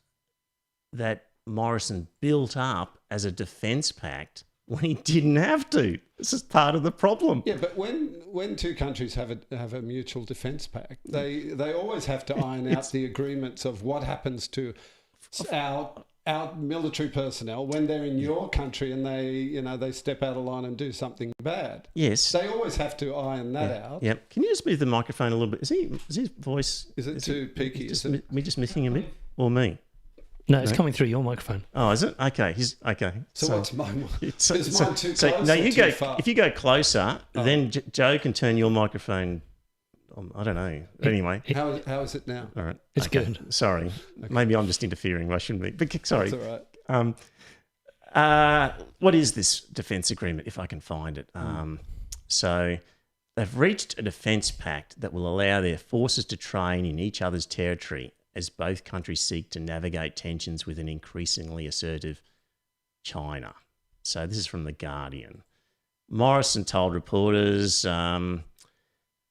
that Morrison built up as a defence pact when he didn't have to. This is part of the problem. Yeah, but when two countries have a mutual defence pact, they always have to iron out the agreements of what happens to our military personnel when they're in your country and they step out of line and do something bad. Yes, they always have to iron that out. Yep. Can you just move the microphone a little bit? Is his voice? Is it too peaky? We just missing a bit, or me? No, it's coming through your microphone. Oh, is it? Okay. He's okay. So what's mine? Is mine too close? No, you go. Far? If you go closer, then Joe can turn your microphone. I don't know. Anyway, how is it now? All right, it's good. Sorry, maybe I'm just interfering. I shouldn't be. But sorry. That's all right. What is this defence agreement? If I can find it. So they've reached a defence pact that will allow their forces to train in each other's territory as both countries seek to navigate tensions with an increasingly assertive China. So this is from The Guardian. Morrison told reporters that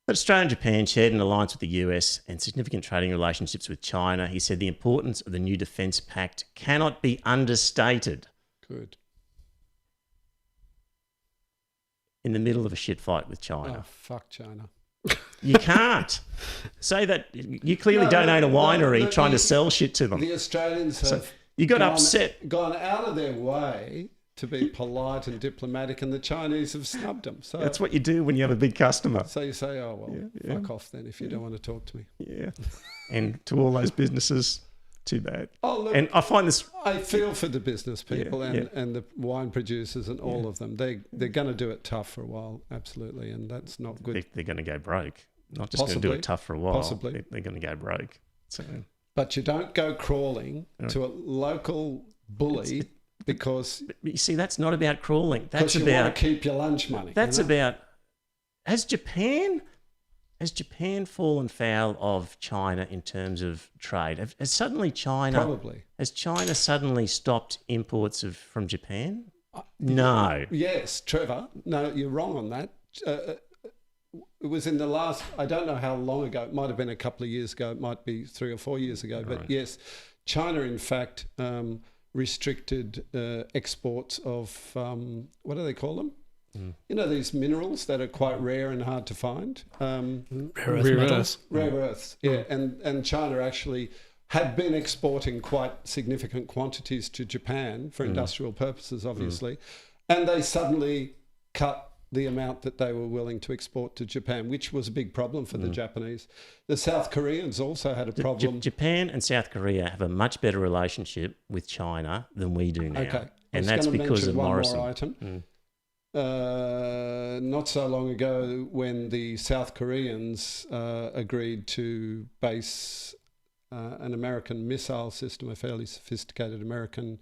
Australia and Japan shared an alliance with the US and significant trading relationships with China. He said the importance of the new defence pact cannot be understated. Good. In the middle of a shit fight with China. Oh, fuck China. You can't say that. You clearly don't own a winery trying to sell shit to them. The Australians have you got gone out of their way to be polite and diplomatic, and the Chinese have snubbed them. So that's what you do when you have a big customer. So you say, "Oh well, fuck off then if you don't want to talk to me." Yeah, and to all those businesses, too bad. Oh look, and I find this. I feel for the business people and the wine producers and all of them. They're going to do it tough for a while, absolutely, and that's not good. They're going to go broke. Not just going to do it tough for a while. Possibly, they're going to go broke. So. But you don't go crawling to a local bully because But you see, that's not about crawling. That's you about want to keep your lunch money. That's you know? about has Japan fallen foul of China in terms of trade? Has China suddenly stopped imports from Japan? No. Yes, Trevor. No, you're wrong on that. It was in the last, I don't know how long ago, it might have been a couple of years ago, it might be 3 or 4 years ago, but yes, China in fact restricted exports of, what do they call them? You know, these minerals that are quite rare and hard to find. Rare earth metals. Rare earths, yeah. And China actually had been exporting quite significant quantities to Japan for industrial purposes, obviously. And they suddenly cut the amount that they were willing to export to Japan, which was a big problem for the Japanese. The South Koreans also had a problem. Japan and South Korea have a much better relationship with China than we do now. Okay. And that's because of Morrison. More item. Not so long ago when the South Koreans agreed to base an American missile system, a fairly sophisticated American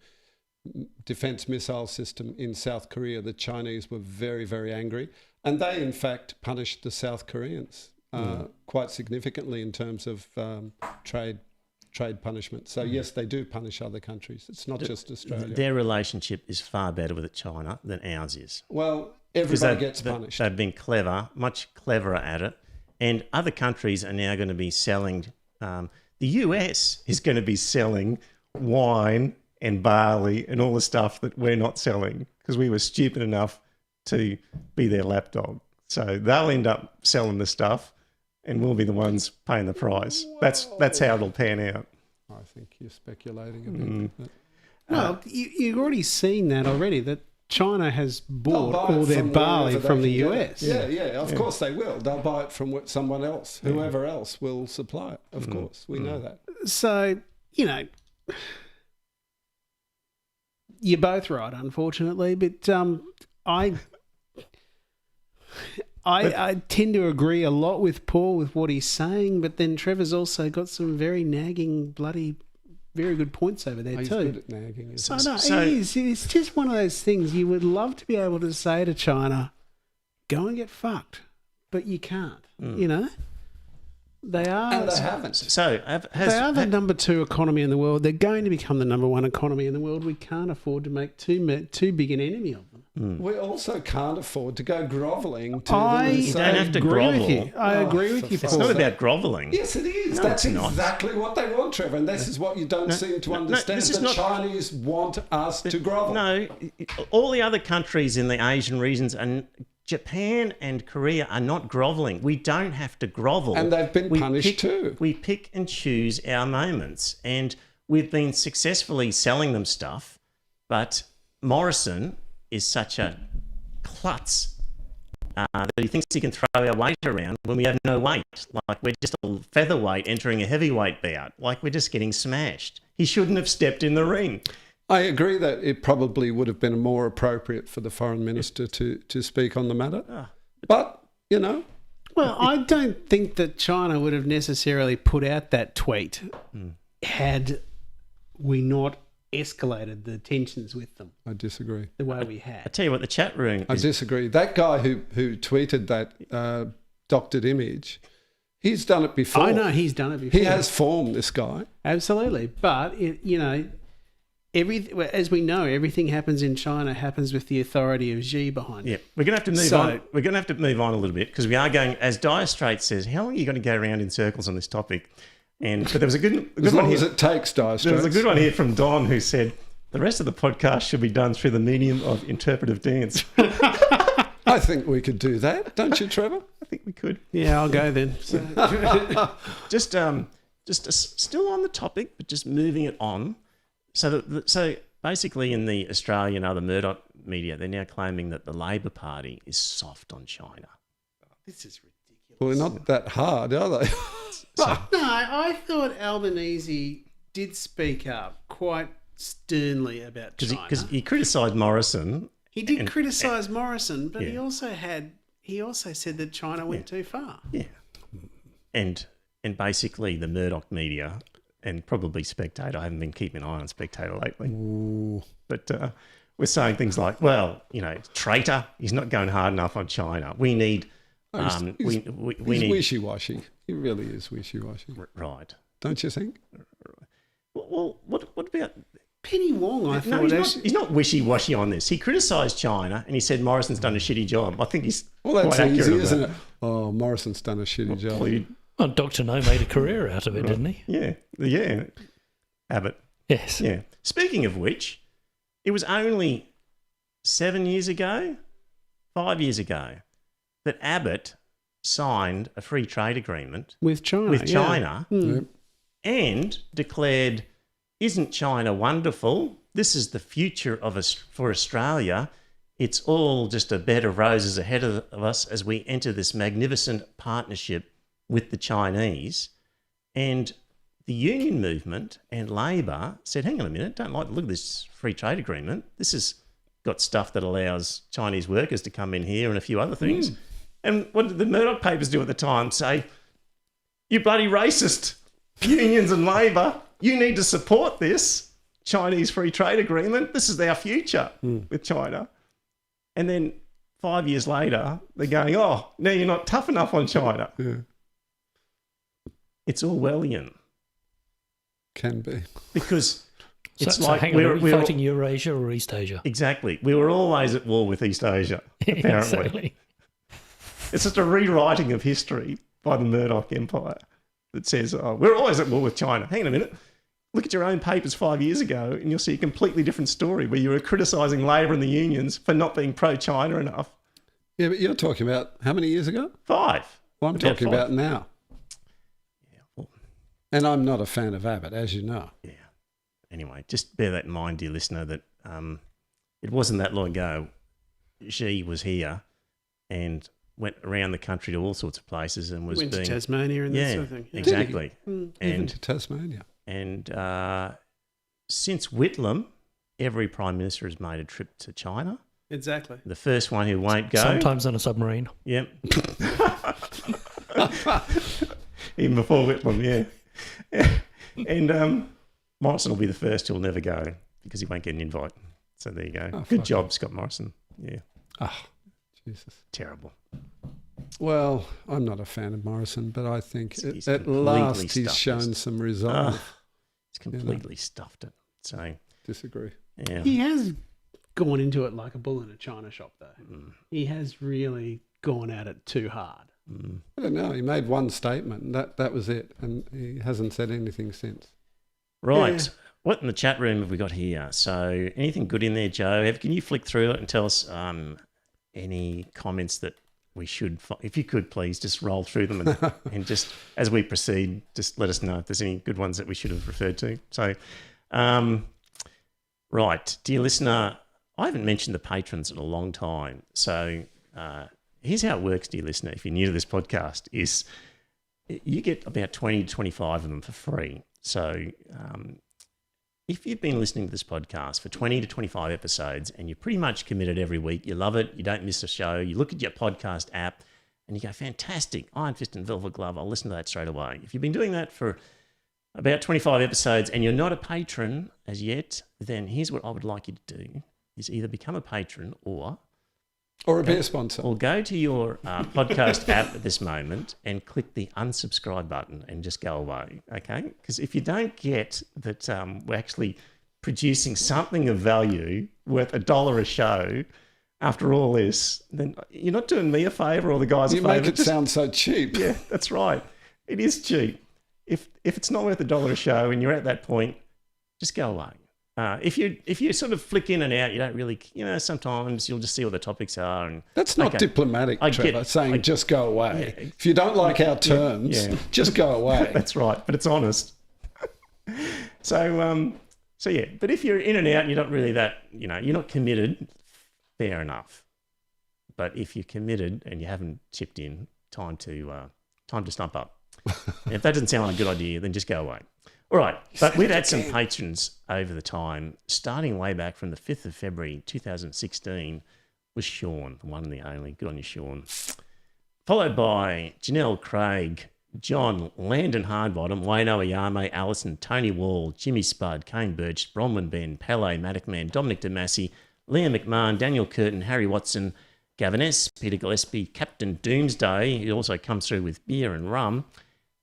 defense missile system in South Korea, the Chinese were very, very angry. And they, in fact, punished the South Koreans quite significantly in terms of trade punishment. So, yes, they do punish other countries. It's not just Australia. Their relationship is far better with China than ours is. Well, everybody gets punished. They've been clever, much cleverer at it. And other countries are now going to be selling... the US is going to be selling wine and barley and all the stuff that we're not selling because we were stupid enough to be their lapdog. So they'll end up selling the stuff and we'll be the ones paying the price. That's how it'll pan out. I think you're speculating a bit. Well, you've already seen that already, that China has bought all their barley from the US. Yeah, of course they will. They'll buy it from someone else. Whoever else will supply it, of course. We know that. So, you know, you're both right, unfortunately, but I tend to agree a lot with Paul with what he's saying, but then Trevor's also got some very nagging, very good points over there He's too. good at nagging. He is. It's just one of those things you would love to be able to say to China, go and get fucked, but you can't, you know? They are. And they haven't. So they are the number 2 economy in the world. They're going to become the number 1 economy in the world. We can't afford to make too big an enemy of them. We also can't afford to go grovelling to I them. You don't have to grovel. I agree with you, It's Paul. not about grovelling. Yes, it is. No, That's it's not. exactly what they want, Trevor. And this is what you don't seem to understand. this is The not- Chinese want us to grovel. No, all the other countries in the Asian regions and Japan and Korea are not grovelling. We don't have to grovel. And they've been punished too. We pick and choose our moments. And we've been successfully selling them stuff. But Morrison is such a klutz that he thinks he can throw our weight around when we have no weight. Like we're just a featherweight entering a heavyweight bout. Like we're just getting smashed. He shouldn't have stepped in the ring. I agree that it probably would have been more appropriate for the foreign minister to speak on the matter. But, you know. Well, I don't think that China would have necessarily put out that tweet had we not escalated the tensions with them I disagree. the way we I had. tell you what, the chat room I is disagree. That guy who tweeted that doctored image, he's done it before. I know he's done it before. He has form, this guy. Absolutely. But, as we know, everything happens in China happens with the authority of Xi behind it. Yeah, we're going to have to move So- on. We're going to have to move on a little bit because we are going, as Dire Straits says, how long are you going to go around in circles on this topic? But there was a good As one long as here. it takes, Dire There was a Straits. good one here from Don who said, the rest of the podcast should be done through the medium of interpretive dance. I think we could do that, don't you, Trevor? I think we could. Yeah, I'll go then. So, Just still on the topic, but just moving it on. So basically in the Australian other Murdoch media, they're now claiming that the Labor Party is soft on China. this is ridiculous. Well, they're not that hard, are they? No, I thought Albanese did speak up quite sternly about China. Because he criticised Morrison. He did criticise Morrison, but he also said that China went too far. Yeah. And basically the Murdoch media and probably Spectator. I haven't been keeping an eye on Spectator lately. Ooh. But we're saying things like, well, traitor, he's not going hard enough on China. We need... He's we need... wishy-washy. He really is wishy-washy. Right. Don't you think? Well, what about... Penny Wong, I No, thought. he's not wishy-washy on this. He criticised China and he said Morrison's done a shitty job. I think he's Well, that's quite accurate easy, of isn't that. it? Oh, Morrison's done a shitty job. Well, Dr. No made a career out of it, didn't he? Yeah. Abbott. Yes. Yeah. Speaking of which, it was only 5 years ago, that Abbott signed a free trade agreement With China. with China Yep. and declared, isn't China wonderful? This is the future of us for Australia. It's all just a bed of roses ahead of us as we enter this magnificent partnership with the Chinese. And the union movement and Labor said, hang on a minute, don't like the look of this free trade agreement. This has got stuff that allows Chinese workers to come in here and a few other things. And what did the Murdoch papers do at the time? Say, you bloody racist unions and Labor, you need to support this Chinese free trade agreement. This is our future with China. And then 5 years later, they're going, oh, now you're not tough enough on China. Yeah, It's Orwellian. can be. Because it's So like hang on, are we we're fighting Eurasia or East Asia? exactly. We were always at war with East Asia, apparently. Exactly. It's just a rewriting of history by the Murdoch Empire that says, oh, we're always at war with China. Hang on a minute. Look at your own papers 5 years ago and you'll see a completely different story where you were criticising Labor and the unions for not being pro-China enough. Yeah, but you're talking about how many years ago? 5. Well, I'm About talking 5. about now. Yeah, well, And I'm not a fan of Abbott, as you know. yeah. Anyway, just bear that in mind, dear listener, that it wasn't that long ago. She was here and went around the country to all sorts of places and was Went being... to Tasmania and that sort of thing. Yeah. Exactly. Even And to Tasmania. And since Whitlam, every Prime Minister has made a trip to China. Exactly. The first one who won't go. Sometimes on a submarine. Yep. Even before Whitlam, yeah. And Morrison will be the first who'll never go because he won't get an invite. So there you go. Oh, Good fuck job, Scott Morrison. Yeah. Oh, Jesus. Terrible. Well, I'm not a fan of Morrison, but I think He's at completely last he's stuffed shown this. some resolve. He's completely stuffed it. So, Disagree. yeah. He has gone into it like a bull in a china shop, though. He has really gone at it too hard. I don't know. He made one statement, and that was it, and he hasn't said anything since. Right. Yeah. What in the chat room have we got here? So anything good in there, Joe? Can you flick through it and tell us any comments that we should, if you could please just roll through them and just as we proceed, just let us know if there's any good ones that we should have referred to. So, right, dear listener, I haven't mentioned the patrons in a long time. So here's how it works, dear listener, if you're new to this podcast, is you get about 20 to 25 of them for free. So if you've been listening to this podcast for 20 to 25 episodes and you're pretty much committed every week, you love it, you don't miss a show, you look at your podcast app and you go, fantastic, Iron Fist and Velvet Glove, I'll listen to that straight away. If you've been doing that for about 25 episodes and you're not a patron as yet, then here's what I would like you to do, is either become a patron or Or a beer sponsor. or go to your podcast app at this moment and click the unsubscribe button and just go away, okay? Because if you don't get that we're actually producing something of value worth $1 a show after all this, then you're not doing me a favour or the guys You a favour. make it sound so cheap. Yeah, that's right. It is cheap. If it's not worth $1 a show and you're at that point, just go away. If you sort of flick in and out, you don't really, sometimes you'll just see what the topics are. And That's not okay, diplomatic, Trevor, saying just go away. Yeah. If you don't like our terms, just go away. That's right, but it's honest. So yeah, but if you're in and out and you're not really that, you're not committed, fair enough. But if you're committed and you haven't chipped in, time to stump up. And if that doesn't sound like a good idea, then just go away. All right, but we've had some patrons over the time, starting way back from the 5th of February 2016 was Sean, the one and the only. Good on you, Sean. Followed by Janelle Craig, John, Landon Hardbottom, Wayno Ayame, Allison, Tony Wall, Jimmy Spud, Kane Birch, Bronwyn Ben, Pele, Maddock Man, Dominic DeMassi, Liam McMahon, Daniel Curtin, Harry Watson, Gavin S., Peter Gillespie, Captain Doomsday, who also comes through with beer and rum,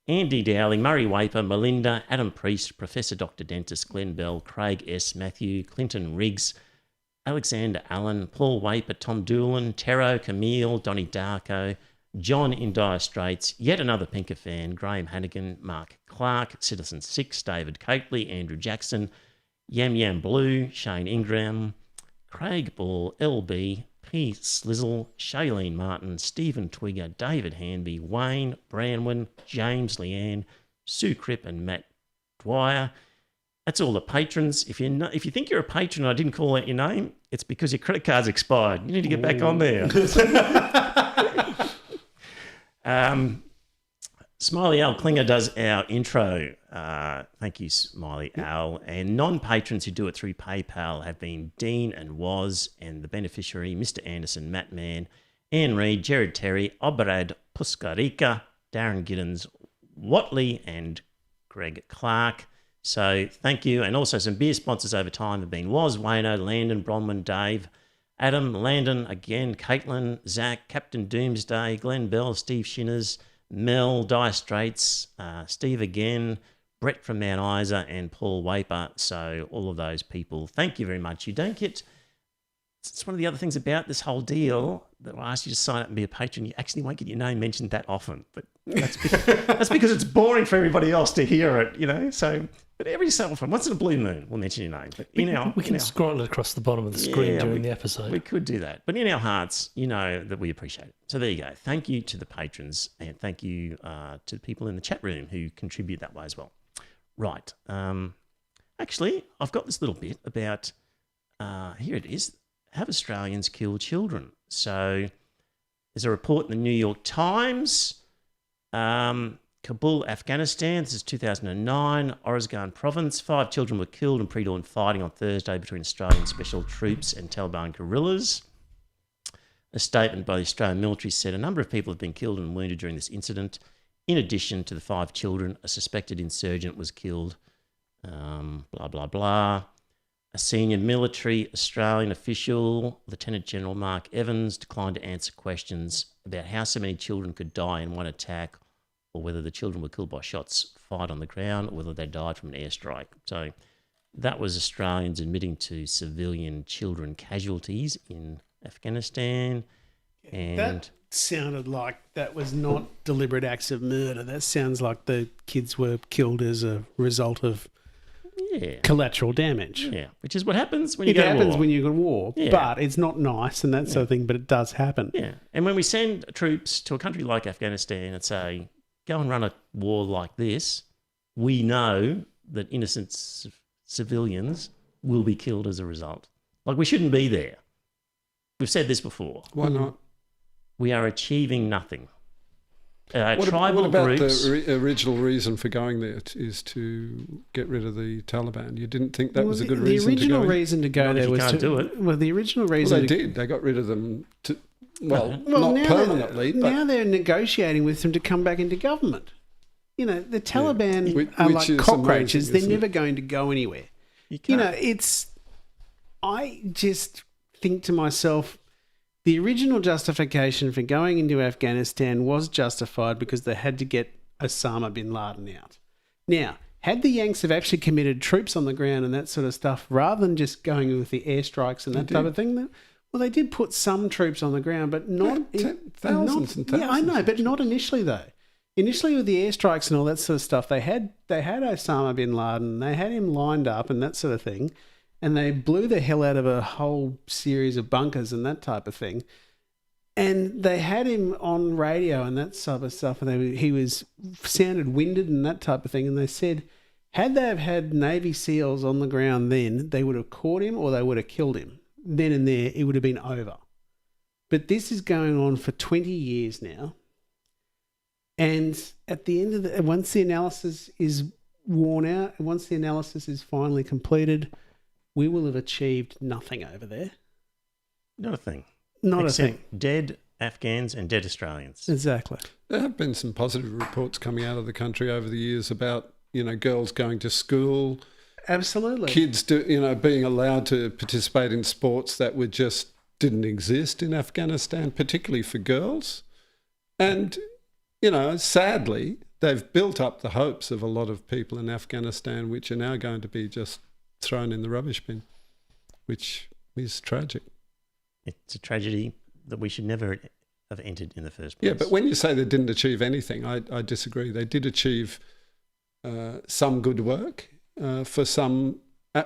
Andy Dowling, Murray Waper, Melinda, Adam Priest, Professor Dr. Dentist, Glenn Bell, Craig S., Matthew, Clinton Riggs, Alexander Allen, Paul Waper, Tom Doolan, Tero, Camille, Donny Darko, John in Dire Straits, yet another Pinker fan, Graham Hannigan, Mark Clark, Citizen 6, David Coatley, Andrew Jackson, Yam Yam Blue, Shane Ingram, Craig Ball, LB, P. Slizzle, Shailene Martin, Stephen Twigger, David Hanby, Wayne, Branwyn, James Leanne, Sue Cripp and Matt Dwyer. That's all the patrons. If you think you're a patron and I didn't call out your name, it's because your credit card's expired. You need to get back on there. Smiley Al Klinger does our intro. Thank you, Smiley Al. And non-patrons who do it through PayPal have been Dean and Was, and the beneficiary, Mr. Anderson, Matt Mann, Anne Reid, Jared Terry, Obrad Puskarika, Darren Giddens, Watley, and Greg Clark. So thank you. And also some beer sponsors over time have been Was, Wayno, Landon, Bronwyn, Dave, Adam, Landon, again, Caitlin, Zach, Captain Doomsday, Glenn Bell, Steve Shinners, Mel, Dire Straits, Steve again, Brett from Mount Isa, and Paul Waper. So all of those people, thank you very much. You don't get... It's one of the other things about this whole deal that I ask you to sign up and be a patron. You actually won't get your name mentioned that often, but that's because it's boring for everybody else to hear it, you know. So, but every so often, once in a blue moon, we'll mention your name. But we can scroll it across the bottom of the screen during the episode. We could do that, but in our hearts, you know that we appreciate it. So there you go. Thank you to the patrons, and thank you to the people in the chat room who contribute that way as well. Right. Actually, I've got this little bit about. Here it is. Have Australians killed children? So there's a report in the New York Times. Kabul, Afghanistan. This is 2009. Oruzgan province. 5 children were killed in pre-dawn fighting on Thursday between Australian special troops and Taliban guerrillas. A statement by the Australian military said a number of people have been killed and wounded during this incident. In addition to the 5 children, a suspected insurgent was killed. Blah, blah, blah. A senior military Australian official, Lieutenant General Mark Evans, declined to answer questions about how so many children could die in one attack, or whether the children were killed by shots fired on the ground, or whether they died from an airstrike. So that was Australians admitting to civilian children casualties in Afghanistan. And that sounded like that was not deliberate acts of murder. That sounds like the kids were killed as a result of collateral damage. Yeah, which is what happens when you go to war. It happens when you go to war, but it's not nice and that sort of thing, but it does happen. Yeah, and when we send troops to a country like Afghanistan and say, go and run a war like this, we know that innocent civilians will be killed as a result. Like, we shouldn't be there. We've said this before. Why not? We are achieving nothing. What tribal about groups, the original reason for going there is to get rid of the Taliban? You didn't think that was a good reason to go? The original reason to go there was to do it. Well, the original reason they did. They got rid of them. Not permanently, but now they're negotiating with them to come back into government. You know, the Taliban are like cockroaches. They're never going to go anywhere. You know, I just think to myself, the original justification for going into Afghanistan was justified because they had to get Osama bin Laden out. Now, had the Yanks have actually committed troops on the ground and that sort of stuff, rather than just going with the airstrikes and that type of thing, well, they did put some troops on the ground, but not... thousands and thousands. Yeah, I know, but not initially, though. Initially, with the airstrikes and all that sort of stuff, they had Osama bin Laden, they had him lined up and that sort of thing, and they blew the hell out of a whole series of bunkers and that type of thing. And they had him on radio and that type of stuff, and he was sounded winded and that type of thing. And they said, had they have had Navy SEALs on the ground then, they would have caught him or they would have killed him. Then and there, it would have been over. But this is going on for 20 years now. And at the end of once the analysis is worn out, once the analysis is finally completed, we will have achieved nothing over there. Not a thing. Not a thing. Dead Afghans and dead Australians. Exactly. There have been some positive reports coming out of the country over the years about, girls going to school, Absolutely. kids being allowed to participate in sports that didn't exist in Afghanistan, particularly for girls. And, sadly, they've built up the hopes of a lot of people in Afghanistan, which are now going to be just thrown in the rubbish bin, which is tragic. It's a tragedy that we should never have entered in the first place. Yeah, but when you say they didn't achieve anything, I disagree. They did achieve some good work for some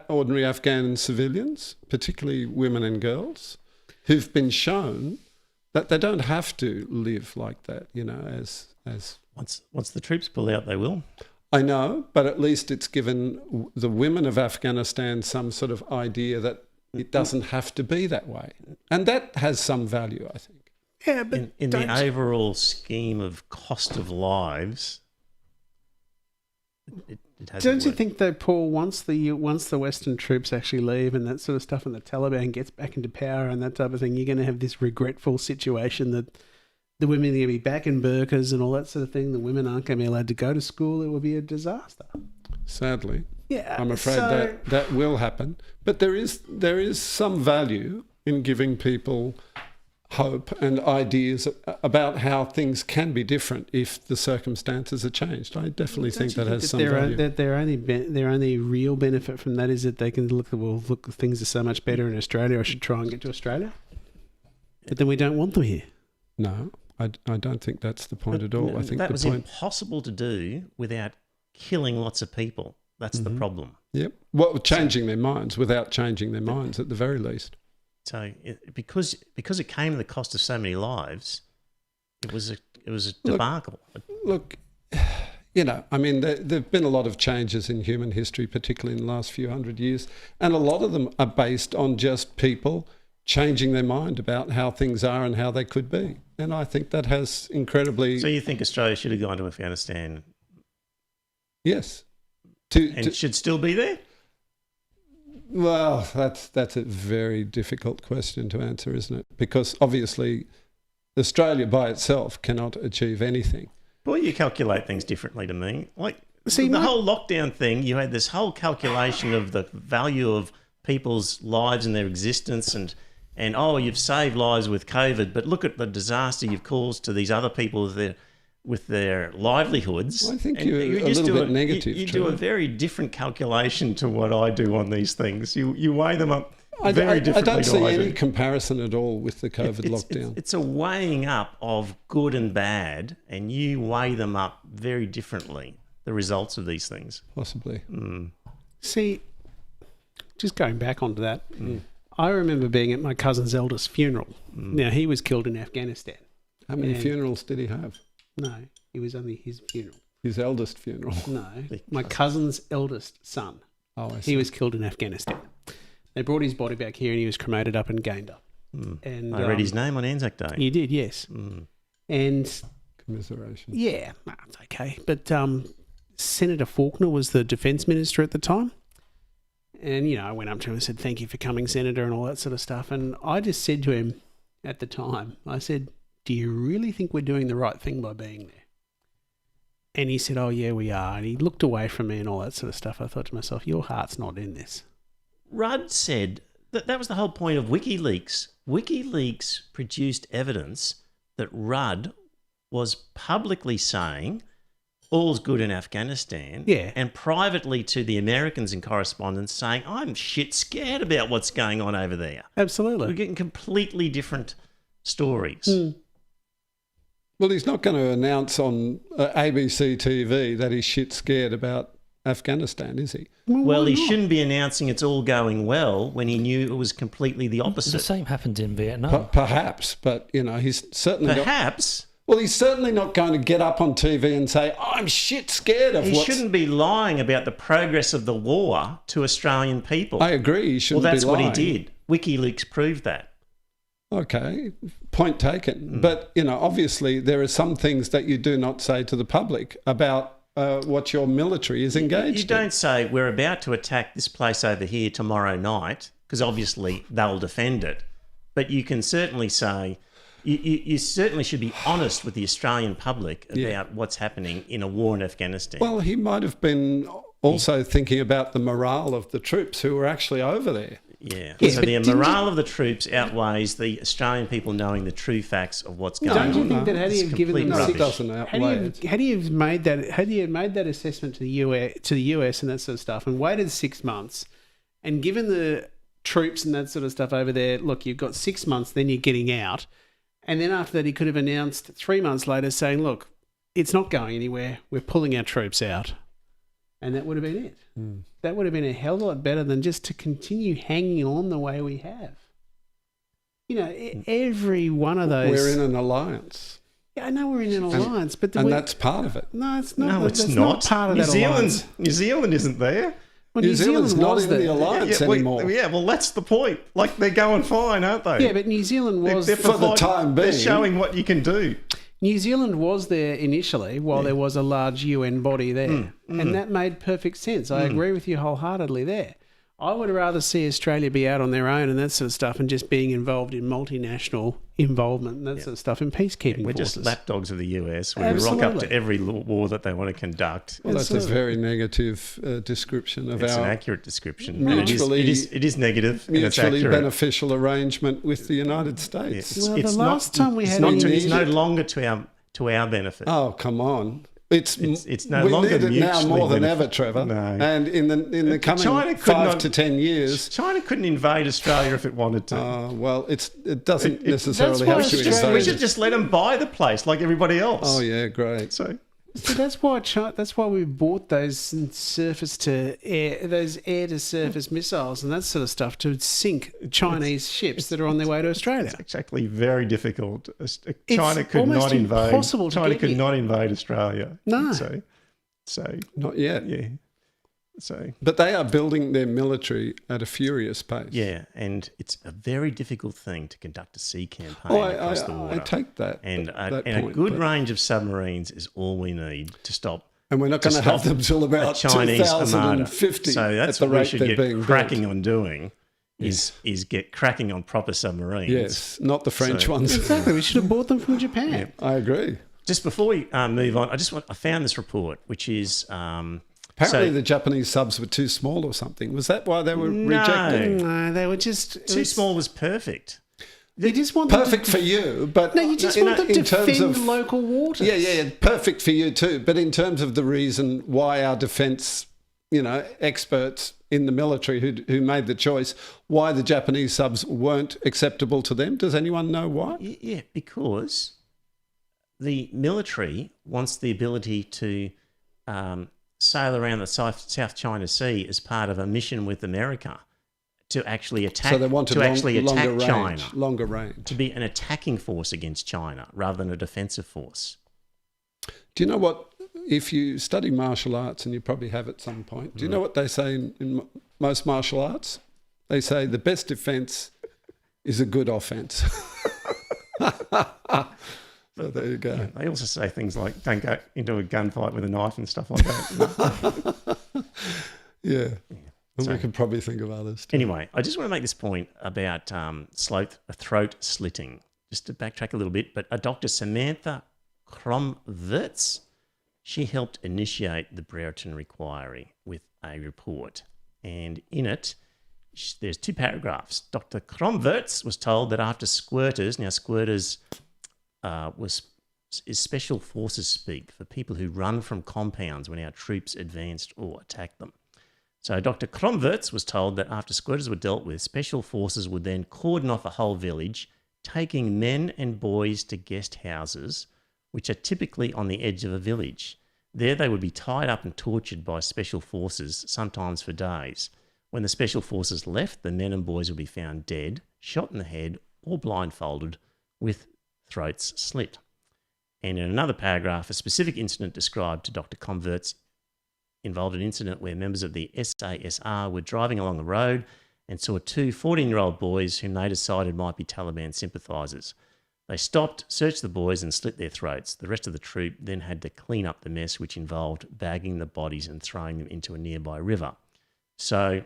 ordinary Afghan civilians, particularly women and girls, who've been shown that they don't have to live like that, as Once the troops pull out, they will. I know, but at least it's given the women of Afghanistan some sort of idea that it doesn't have to be that way. And that has some value, I think. Yeah, but In the overall scheme of cost of lives, it hasn't don't you worked. think though, Paul, once the Western troops actually leave and that sort of stuff, and the Taliban gets back into power and that type of thing, you're going to have this regretful situation that the women are going to be back in burqas and all that sort of thing. The women aren't going to be allowed to go to school. It will be a disaster. Sadly. Yeah, I'm afraid that will happen. But there is some value in giving people hope and ideas about how things can be different if the circumstances are changed. I definitely think that has some value. Their only real benefit from that is that they can look, things are so much better in Australia. I should try and get to Australia. But then we don't want them here. No, I don't think that's the point at all. I think that the was point. impossible to do without killing lots of people. That's the problem. Yep. Well, changing their minds without changing their minds at the very least. So because it came at the cost of so many lives, it was a debacle. Look, there've been a lot of changes in human history, particularly in the last few hundred years, and a lot of them are based on just people changing their mind about how things are and how they could be. And I think that has incredibly... So you think Australia should have gone to Afghanistan? Yes. And should still be there? Well, that's a very difficult question to answer, isn't it? Because obviously Australia by itself cannot achieve anything. Well, you calculate things differently to me. The whole lockdown thing, you had this whole calculation of the value of people's lives and their existence and you've saved lives with COVID, but look at the disaster you've caused to these other people with their livelihoods. I think you're a little bit negative. You do a very different calculation to what I do on these things. You weigh them up very differently. I don't see any comparison at all with the COVID lockdown. It's a weighing up of good and bad, and you weigh them up very differently, the results of these things. Possibly. See, just going back onto that, I remember being at my cousin's eldest funeral. Now, he was killed in Afghanistan. How many funerals did he have? No, it was only his funeral. His eldest funeral? No, my cousin's eldest son. Oh, I see. He was killed in Afghanistan. They brought his body back here and he was cremated up in Gayndah. And I read his name on Anzac Day. You did, yes. And commiseration. Yeah, it's okay. But Senator Faulkner was the defence minister at the time. And, I went up to him and said, "Thank you for coming, Senator," and all that sort of stuff. And I just said to him at the time, I said, "Do you really think we're doing the right thing by being there?" And he said, "Oh, yeah, we are." And he looked away from me and all that sort of stuff. I thought to myself, your heart's not in this. Rudd said that was the whole point of WikiLeaks. WikiLeaks produced evidence that Rudd was publicly saying all's good in Afghanistan, and privately to the Americans and correspondents saying, "I'm shit scared about what's going on over there." Absolutely. We're getting completely different stories. Well, he's not going to announce on ABC TV that he's shit scared about Afghanistan, is he? Well, he shouldn't be announcing it's all going well when he knew it was completely the opposite. The same happened in Vietnam. Perhaps, but, he's certainly he's certainly not going to get up on TV and say, "I'm shit scared of He shouldn't be lying about the progress of the war to Australian people. I agree, he shouldn't be lying. Well, that's what he did. WikiLeaks proved that. Okay, point taken. But, obviously there are some things that you do not say to the public about what your military is engaged in. You don't say, "We're about to attack this place over here tomorrow night," because obviously they'll defend it. But you can certainly say, You certainly should be honest with the Australian public about what's happening in a war in Afghanistan. Well, he might have been also thinking about the morale of the troops who were actually over there. Yeah. Yeah, So but the didn't morale of the troops outweighs the Australian people knowing the true facts of what's going Don't on. you think that had he It's have given them complete No, it rubbish. doesn't had outweigh it. he have made that assessment to the US and that sort of stuff, and waited 6 months, and given the troops and that sort of stuff over there, look, you've got 6 months, then you're getting out, and then after that, he could have announced 3 months later, saying, "Look, it's not going anywhere. We're pulling our troops out," and that would have been it. That would have been a hell of a lot better than just to continue hanging on the way we have. You know, every one of those. We're in an alliance, Yeah, I know we're in an alliance, but and that's part of it. no, it's not. No, it's that's not. part of New that Zealand's, alliance. New Zealand isn't there. Well, New Zealand's not in the alliance anymore. Well, that's the point. Like, they're going fine, aren't they? Yeah, but New Zealand was They're For the providing- time They're being. showing what you can do. New Zealand was there initially while there was a large UN body there, and that made perfect sense. I agree with you wholeheartedly there. I would rather see Australia be out on their own and that sort of stuff, and just being involved in multinational involvement and that sort of stuff in peacekeeping We're forces. just lapdogs of the US. We rock up Absolutely. to every war that they want to conduct. Well, that's a Absolutely. very negative description of It's an our accurate description. mutually- And it is negative. and it's mutually accurate. beneficial arrangement with the United States. It's, Well, it's the not- last time we it's had not any- to- it's no longer to our benefit. Oh, come on. It's no we longer need it now mutually more than benefit- ever, Trevor. No. And in the coming China could 5 not- to 10 years, China couldn't invade Australia if it wanted to. well, it doesn't necessarily why have to Australia- we invade. should just let them buy the place like everybody else. Oh yeah, great. So So that's why we bought those air to surface missiles and that sort of stuff to sink Chinese ships that are on their way to Australia. it's actually very difficult. China could almost not invade. impossible to China get could here. not invade Australia. No. So Not yet. yeah. So But they are building their military at a furious pace. yeah, and it's a very difficult thing to conduct a sea campaign Oh, across the water. I take that. and that a point, good but- range of submarines is all we need to stop. And we're not going to stop have them till a about Chinese armada. 2050 So that's at the what we rate should they're get being cracking built. on doing. Is get cracking on proper submarines. Yes, not the French So- ones. Exactly. We should have bought them from Japan. I agree. Just before we move on, I found this report, which is Apparently the Japanese subs were too small or something. Was that why they were rejected? No, they were just too small was perfect. They just want them Perfect for you, but No, you just want them to in terms defend of local waters. yeah, perfect for you too. But in terms of the reason why our defence, experts in the military who made the choice, why the Japanese subs weren't acceptable to them, does anyone know why? Yeah, because the military wants the ability to sail around the South China Sea as part of a mission with America to actually attack. So they wanted longer range, China, longer range. to be an attacking force against China rather than a defensive force. Do you know what? If you study martial arts, and you probably have at some point, do you know what they say in most martial arts? They say the best defence is a good offence. So there you go. They also say things like don't go into a gunfight with a knife and stuff like that. Yeah. And So- we could probably think of others too. Anyway, I just want to make this point about throat slitting. Just to backtrack a little bit, but a Dr. Samantha Cromverts, she helped initiate the Brereton Inquiry with a report. And in it, there's 2 paragraphs. Dr. Cromverts was told that after squirters, now squirters is special forces speak for people who run from compounds when our troops advanced or attacked them. So Dr. Cromverts was told that after squirters were dealt with, special forces would then cordon off a whole village, taking men and boys to guest houses, which are typically on the edge of a village. There they would be tied up and tortured by special forces, sometimes for days. When the special forces left, the men and boys would be found dead, shot in the head, or blindfolded, with throats slit. And in another paragraph, a specific incident described to Dr. Converts involved an incident where members of the SASR were driving along the road and saw 2 14-year-old boys whom they decided might be Taliban sympathisers. They stopped, searched the boys and slit their throats. The rest of the troop then had to clean up the mess, which involved bagging the bodies and throwing them into a nearby river. So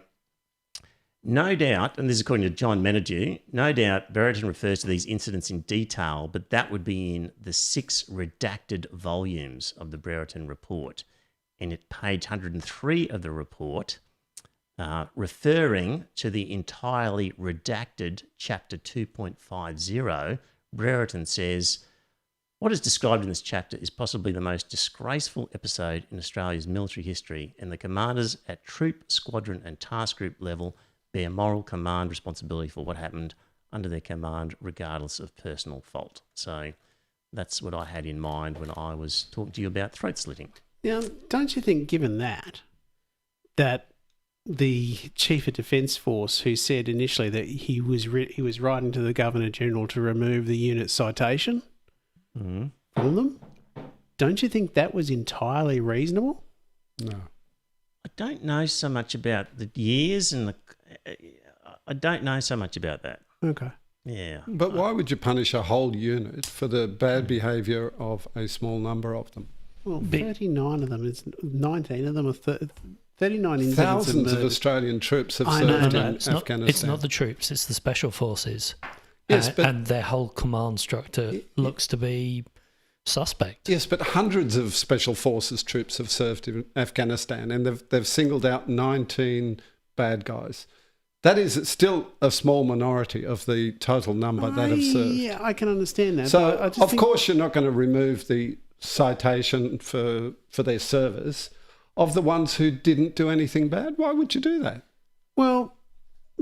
No doubt, and this is according to John Menadue, no doubt Brereton refers to these incidents in detail, but that would be in the 6 redacted volumes of the Brereton report. And at page 103 of the report, referring to the entirely redacted chapter 2.50, Brereton says, what is described in this chapter is possibly the most disgraceful episode in Australia's military history, and the commanders at troop, squadron and task group level bear moral command responsibility for what happened under their command, regardless of personal fault. So that's what I had in mind when I was talking to you about throat slitting. Now, don't you think, given that the Chief of Defence Force, who said initially that he was writing to the Governor General to remove the unit citation from them, don't you think that was entirely reasonable? No. I don't know so much about the years and I don't know so much about that. Okay. Yeah. But why would you punish a whole unit for the bad behaviour of a small number of them? Well, 39 of them, 19 of them are 39 incidents. Thousands of Australian troops have served in Afghanistan. It's not the troops, it's the special forces. Yes, and their whole command structure looks to be suspect. Yes, but hundreds of special forces troops have served in Afghanistan, and they've singled out 19 bad guys. That is still a small minority of the total number that have served. Yeah, I can understand that. So, but I just of think, course, you're not going to remove the citation for their service of the ones who didn't do anything bad. Why would you do that? Well,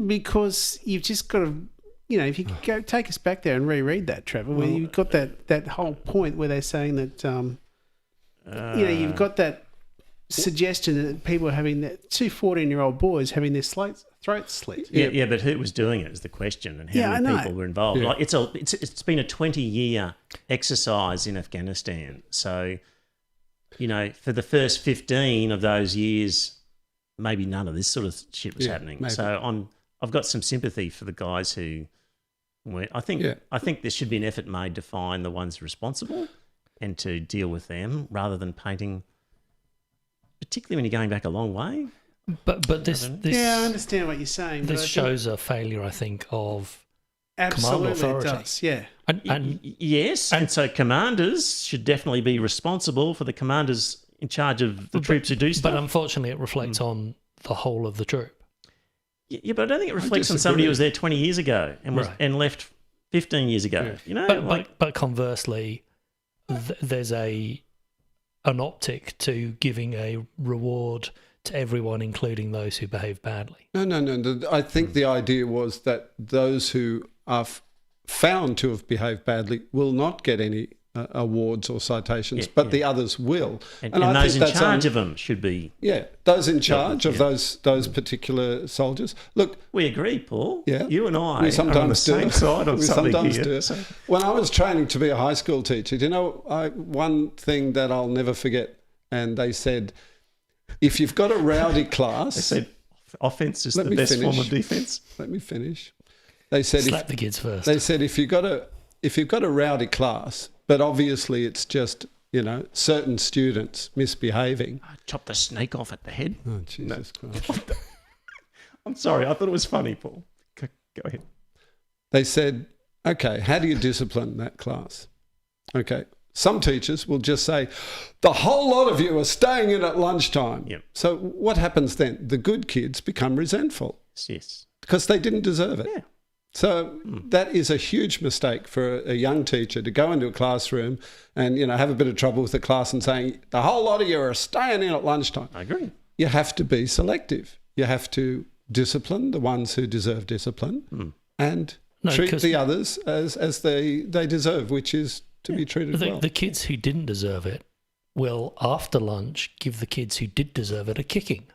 because you've just got to, if you go take us back there and reread that, Trevor, where you've got that whole point where they're saying that, you've got that suggestion that people are having that 2 14-year-old boys having their throats slit. Yeah, but who was doing it is the question, and how many people were involved. Yeah. Like it's been a 20-year exercise in Afghanistan. So, for the first 15 of those years, maybe none of this sort of shit was happening. Maybe. So I've got some sympathy for the guys who went. I think there should be an effort made to find the ones responsible and to deal with them rather than painting, particularly when you're going back a long way. But this I understand what you're saying. This shows a failure, I think, of absolutely command authority. It does, yeah. And Yes, and so commanders should definitely be responsible for the commanders in charge of the troops who do stuff. But unfortunately, it reflects on the whole of the troop. Yeah, but I don't think it reflects on somebody who was there 20 years ago and left 15 years ago. But conversely, there's an optic to giving a reward to everyone, including those who behave badly. No. I think the idea was that those who are found to have behaved badly will not get any awards or citations, but the others will. And those in charge of them should be... Yeah, those in charge of those particular soldiers. Look... We agree, Paul. Yeah. You and I we sometimes are on the same side on something here. Do. So. When I was training to be a high school teacher, one thing that I'll never forget, and they said, if you've got a rowdy class... They said offence is the best form of defence. Let me finish. They said... Slap the kids first. They said if you've got a rowdy class, but obviously it's just, certain students misbehaving... Chop the snake off at the head. Oh, Jesus Christ. I'm sorry, I thought it was funny, Paul. Go ahead. They said, okay, how do you discipline that class? Okay, some teachers will just say, the whole lot of you are staying in at lunchtime. Yep. So what happens then? The good kids become resentful. Yes. Because they didn't deserve it. Yeah. So that is a huge mistake for a young teacher to go into a classroom and, have a bit of trouble with the class and saying, the whole lot of you are staying in at lunchtime. I agree. You have to be selective. You have to discipline the ones who deserve discipline and treat the others as they deserve, which is to be treated well. The kids who didn't deserve it will, after lunch, give the kids who did deserve it a kicking.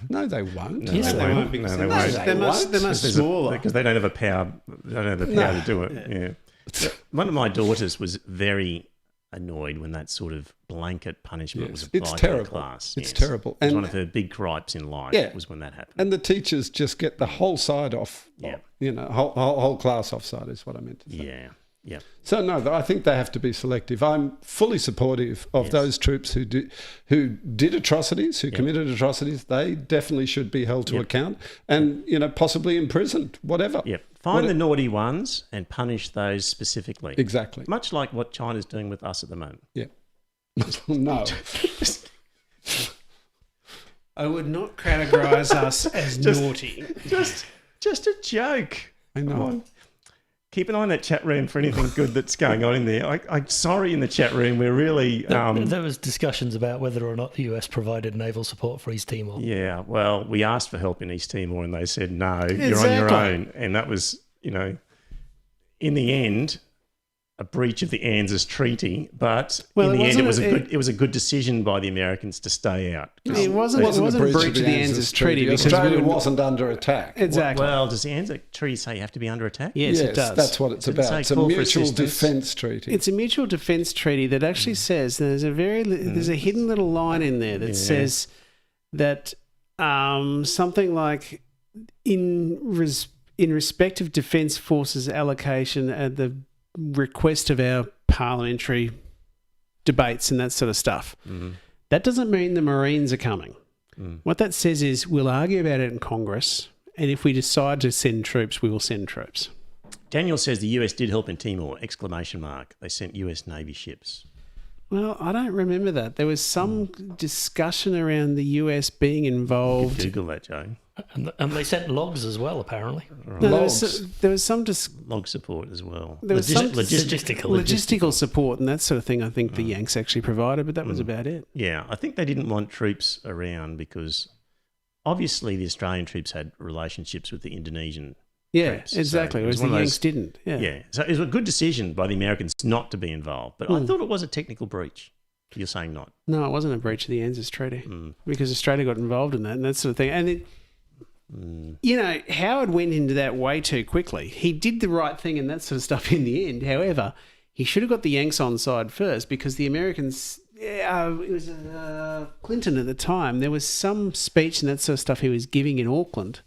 No, they won't. Yes, they won't. They're much smaller. Because they don't have a power. They don't have the power to do it. Yeah. One of my daughters was very annoyed when that sort of blanket punishment was applied to the class. It's terrible. It was one of her big gripes in life was when that happened. And the teachers just get the whole side off. Yeah. Whole class offside is what I meant to say. Yeah. Yeah. So no, I think they have to be selective. I'm fully supportive of those troops who did atrocities, who committed atrocities. They definitely should be held to account and, possibly imprisoned, whatever. Yep. Find the naughty ones and punish those specifically. Exactly. Much like what China's doing with us at the moment. Yeah. No. I would not categorise us as naughty. Just a joke. I know. Come on. Keep an eye on that chat room for anything good that's going on in there. I'm sorry in the chat room. We're really... There was discussions about whether or not the US provided naval support for East Timor. Yeah, well, we asked for help in East Timor and they said, no, you're on your own. And that was, in the end, a breach of the ANZUS Treaty. But in the end, it was a good decision by the Americans to stay out. It wasn't a breach of the ANZUS Treaty because Australia wasn't under attack. Exactly. Well, does the ANZUS Treaty say you have to be under attack? Yes, it does. That's what it's about. It's a call for mutual assistance? defence treaty. It's a mutual defence treaty that actually says there's a hidden little line in there that says that something like in respect of defence forces allocation at the request of our parliamentary debates and that sort of stuff. Mm-hmm. That doesn't mean the Marines are coming. What that says is we'll argue about it in Congress, and if we decide to send troops, we will send troops. Daniel says the US did help in Timor, ! They sent US Navy ships. Well, I don't remember that. There was some discussion around the US being involved. Google that, Joe. And they sent logs as well, apparently. No, there was some log support as well. There was some logistical support and that sort of thing. I think the Yanks actually provided, but that was about it. Yeah, I think they didn't want troops around because obviously the Australian troops had relationships with the Indonesian. Troops. Exactly. So whereas the Yanks didn't. Yeah. So it was a good decision by the Americans not to be involved, but I thought it was a technical breach. You're saying not? No, it wasn't a breach of the ANZUS Treaty because Australia got involved in that and that sort of thing. And Howard went into that way too quickly. He did the right thing and that sort of stuff in the end. However, he should have got the Yanks on side first because the Americans. It was Clinton at the time. There was some speech and that sort of stuff he was giving in Auckland.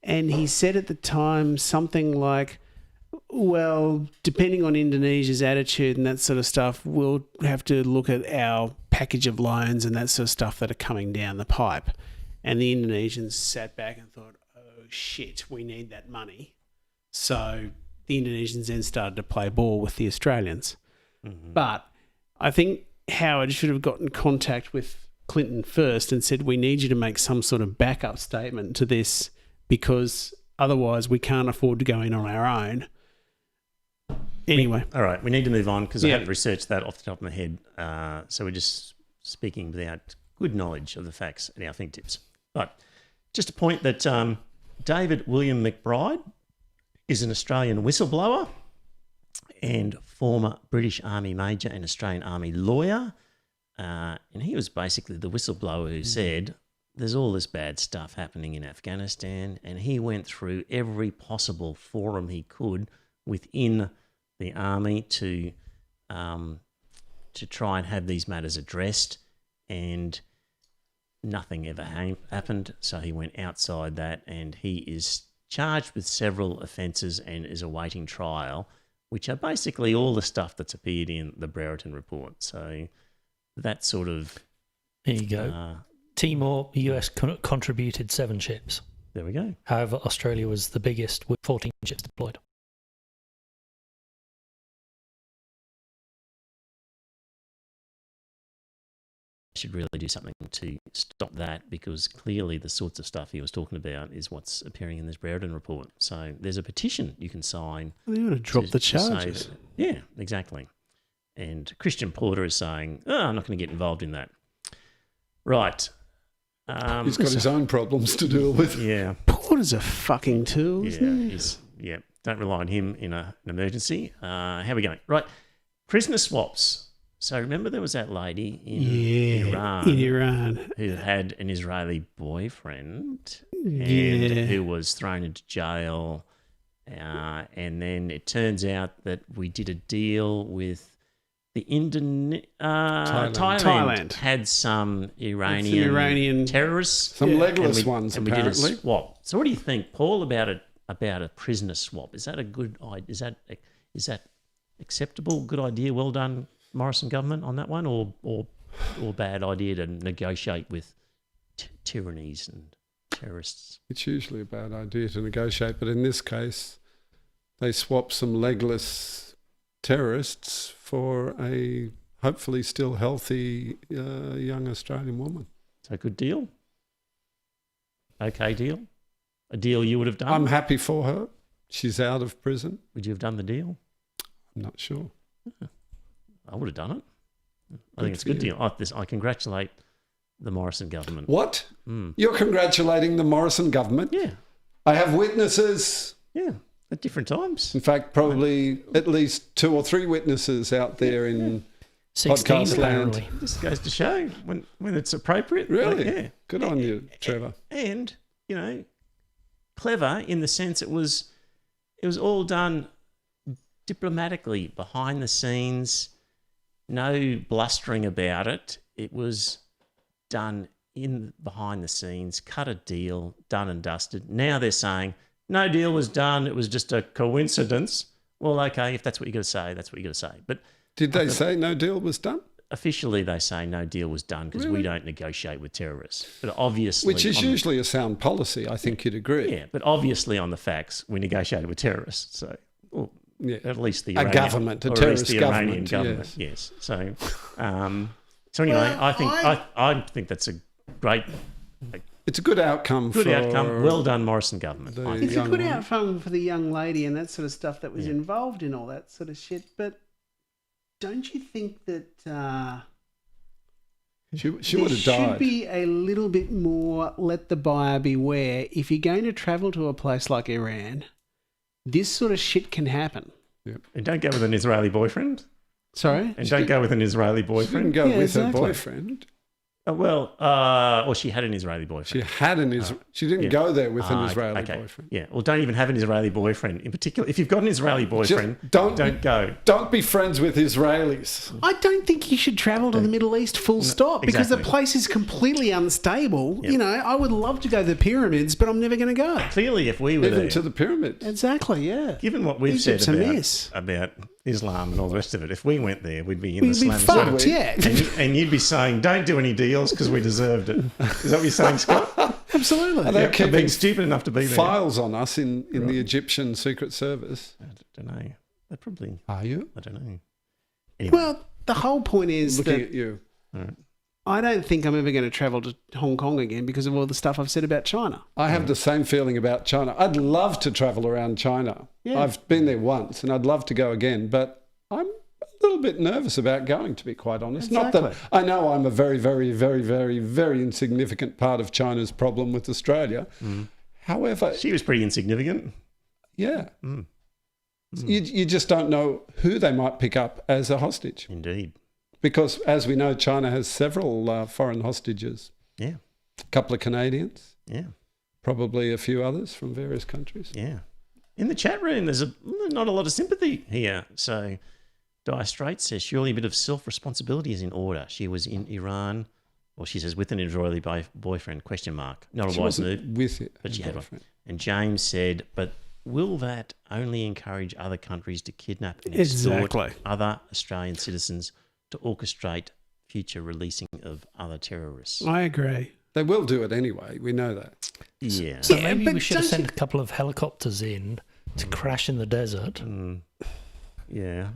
And he said at the time something like, well, depending on Indonesia's attitude and that sort of stuff, we'll have to look at our package of loans and that sort of stuff that are coming down the pipe. And the Indonesians sat back and thought, oh, shit, we need that money. So the Indonesians then started to play ball with the Australians. Mm-hmm. But I think Howard should have got in contact with Clinton first and said, we need you to make some sort of backup statement to this because otherwise we can't afford to go in on our own. Anyway. All right, we need to move on because I haven't researched that off the top of my head. So we're just speaking without good knowledge of the facts at our fingertips. But just a point that David William McBride is an Australian whistleblower and former British Army Major and Australian Army lawyer. And he was basically the whistleblower who said, there's all this bad stuff happening in Afghanistan, and he went through every possible forum he could within the army to try and have these matters addressed, and nothing ever happened. So he went outside that, and he is charged with several offences and is awaiting trial, which are basically all the stuff that's appeared in the Brereton report. So that sort of... There you go. Timor, the US contributed 7 ships. There we go. However, Australia was the biggest with 14 ships deployed. Should really do something to stop that because clearly the sorts of stuff he was talking about is what's appearing in this Brereton report. So there's a petition you can sign. They want to drop the charges. Yeah, exactly. And Christian Porter is saying, I'm not going to get involved in that. Right. He's got his own problems to deal with. Yeah. Porter's a fucking tool, isn't he? Yeah. Don't rely on him in an emergency. How are we going? Right. Prisoner swaps. So remember there was that lady in Iran who had an Israeli boyfriend and who was thrown into jail. And then it turns out that we did a deal with the Thailand had some Iranian terrorists, some legless ones, and apparently. We did a swap. So, what do you think, Paul, about a prisoner swap? Is that a good idea? Is that acceptable, good idea, well done, Morrison government on that one, or bad idea to negotiate with tyrannies and terrorists? It's usually a bad idea to negotiate, but in this case, they swap some legless terrorists for a hopefully still healthy young Australian woman. So a good deal? Okay deal? A deal you would have done? I'm happy for her. She's out of prison. Would you have done the deal? I'm not sure. I would have done it. I think it's a good deal. I congratulate the Morrison government. What? You're congratulating the Morrison government? Yeah. I have witnesses. Yeah. At different times. In fact, probably at least 2 or 3 witnesses out there in 16 podcast land. apparently. This goes to show when it's appropriate. Really? Yeah. Good on you, Trevor. And, clever in the sense it was all done diplomatically, behind the scenes, no blustering about it. It was done behind the scenes, cut a deal, done and dusted. Now they're saying, no deal was done, it was just a coincidence. Well, okay, if that's what you got to say, that's what you got to say. But did they say no deal was done? officially they say no deal was done because we don't negotiate with terrorists. But obviously... Which is usually a sound policy, I think you'd agree. Yeah, but obviously on the facts, we negotiated with terrorists. So, well, at least the Iranian... government, a terrorist Iranian government, yes. So, so anyway, I think that's a great... It's a good outcome. Good outcome. Well done, Morrison government. It's a good outcome for the young lady and that sort of stuff that was involved in all that sort of shit. But don't you think that she would have there died? should be a little bit more let the buyer beware? If you're going to travel to a place like Iran, this sort of shit can happen. Yep. And don't go with an Israeli boyfriend. Sorry? And don't go with an Israeli boyfriend. She didn't go with her boyfriend. Well, she had an Israeli boyfriend. She had an She didn't go there with an Israeli boyfriend. Yeah. Well, don't even have an Israeli boyfriend. In particular, if you've got an Israeli boyfriend, don't go. Don't be friends with Israelis. I don't think you should travel to the Middle East full stop because the place is completely unstable. Yep. You know, I would love to go to the pyramids, but I'm never going to go. Clearly, if we were even there, to the pyramids. Exactly, yeah. Given what we've said about Islam and all the rest of it, if we went there, we'd be in the Islam fucked, yeah. And you'd be saying, don't do any deals because we deserved it. Is that what you're saying, Scott? Absolutely. They're keeping being stupid enough to be there. Files on us in the Egyptian Secret Service. I don't know. They probably... Are you? I don't know. Anyway. Well, the whole point is looking at you. Right. I don't think I'm ever going to travel to Hong Kong again because of all the stuff I've said about China. I have the same feeling about China. I'd love to travel around China. Yeah. I've been there once and I'd love to go again, but I'm a little bit nervous about going, to be quite honest. Exactly. Not that I know I'm a very, very, very, very, very insignificant part of China's problem with Australia. Mm. However... She was pretty insignificant. Yeah. Mm. You just don't know who they might pick up as a hostage. Indeed. Because, as we know, China has several foreign hostages. Yeah. A couple of Canadians. Yeah. Probably a few others from various countries. Yeah. In the chat room, there's not a lot of sympathy here. So, Dire Straits says, surely a bit of self-responsibility is in order. She was in Iran, or she says, with an Israeli boyfriend, question mark. Not a wise move. With it. But she had one. And James said, but will that only encourage other countries to kidnap and extort other Australian citizens to orchestrate future releasing of other terrorists? I agree. They will do it anyway. We know that. Yeah. So maybe we should have sent a couple of helicopters in to crash in the desert. Yeah.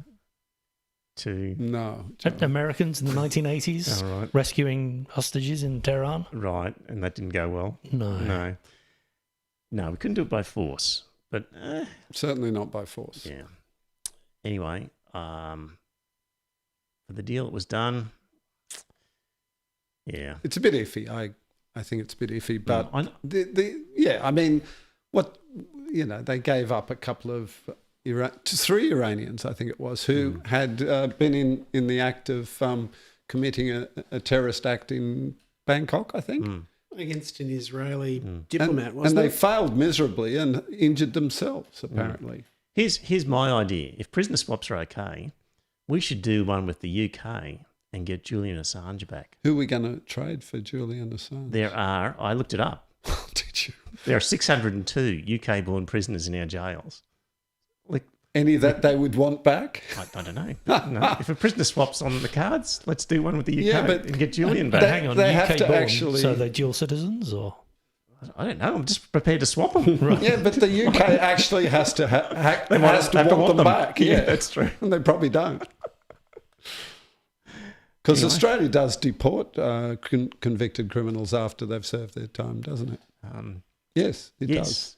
No. Americans in the 1980s rescuing hostages in Tehran. Right. And that didn't go well. No, we couldn't do it by force. But certainly not by force. Yeah. Anyway, for the deal that was done, yeah, it's a bit iffy. I think it's a bit iffy, but I mean, they gave up a couple of 3 Iranians, I think it was, who had been in the act of committing a terrorist act in Bangkok, I think. Against an Israeli diplomat, wasn't it? And they failed miserably and injured themselves, apparently. Here's my idea. If prisoner swaps are okay, we should do one with the UK and get Julian Assange back. Who are we going to trade for Julian Assange? I looked it up. Did you? There are 602 UK-born prisoners in our jails. Any that they would want back? I don't know. No. If a prisoner swaps on the cards, let's do one with the UK Yeah, but- and get Julian back. But hang on, they have UK to born, actually- so they're dual citizens, or I don't know. I'm just prepared to swap them. Right. Yeah, but the UK actually has to They want them back. Yeah, that's true. And they probably don't. Because Australia does deport convicted criminals after they've served their time, doesn't it? Yes, it does.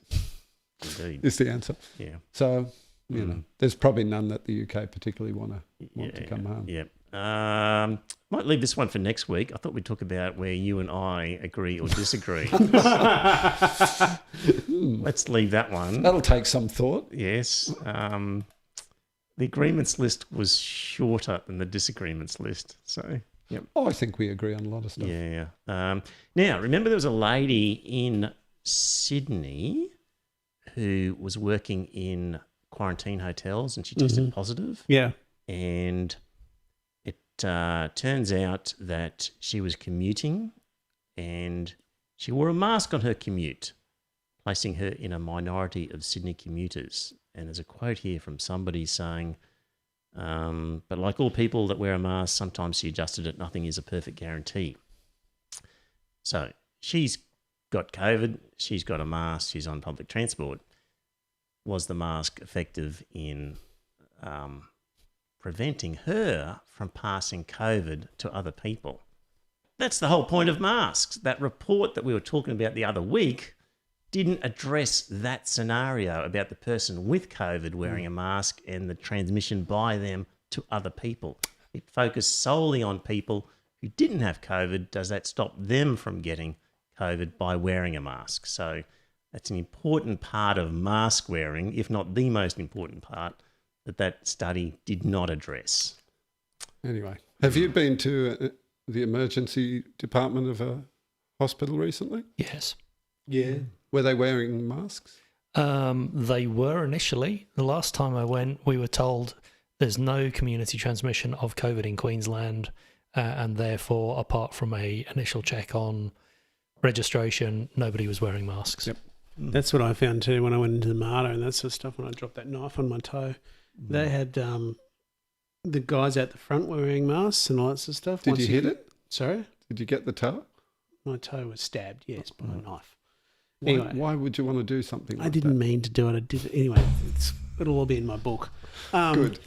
Indeed. Is the answer. Yeah. So, you know, there's probably none that the UK particularly want to come home. Yeah. Might leave this one for next week. I thought we'd talk about where you and I agree or disagree. Let's leave that one. That'll take some thought. Yes. The agreements list was shorter than the disagreements list. So, yep. Oh, I think we agree on a lot of stuff. Yeah. Now, remember there was a lady in Sydney who was working in quarantine hotels and she tested positive. Yeah. And it turns out that she was commuting and she wore a mask on her commute, placing her in a minority of Sydney commuters. And there's a quote here from somebody saying, but like all people that wear a mask, sometimes she adjusted it. Nothing is a perfect guarantee. So she's got COVID. She's got a mask. She's on public transport. Was the mask effective in preventing her from passing COVID to other people? That's the whole point of masks. That report that we were talking about the other week didn't address that scenario about the person with COVID wearing a mask and the transmission by them to other people. It focused solely on people who didn't have COVID. Does that stop them from getting COVID by wearing a mask? So that's an important part of mask wearing, if not the most important part, that study did not address. Anyway, have you been to the emergency department of a hospital recently? yes. Yeah. Were they wearing masks? They were initially. The last time I went, we were told there's no community transmission of COVID in Queensland, and therefore, apart from a initial check on registration, nobody was wearing masks. Yep. That's what I found too when I went into the Marta and that sort of stuff. When I dropped that knife on my toe, they had the guys out the front were wearing masks and all that sort of stuff. Did you hit it? Sorry, Did you get the toe? my toe was stabbed. Yes, by a knife. Why, Anyway. why would you want to do something like I didn't that? mean to do it. I did it anyway. It'll all be in my book. Good.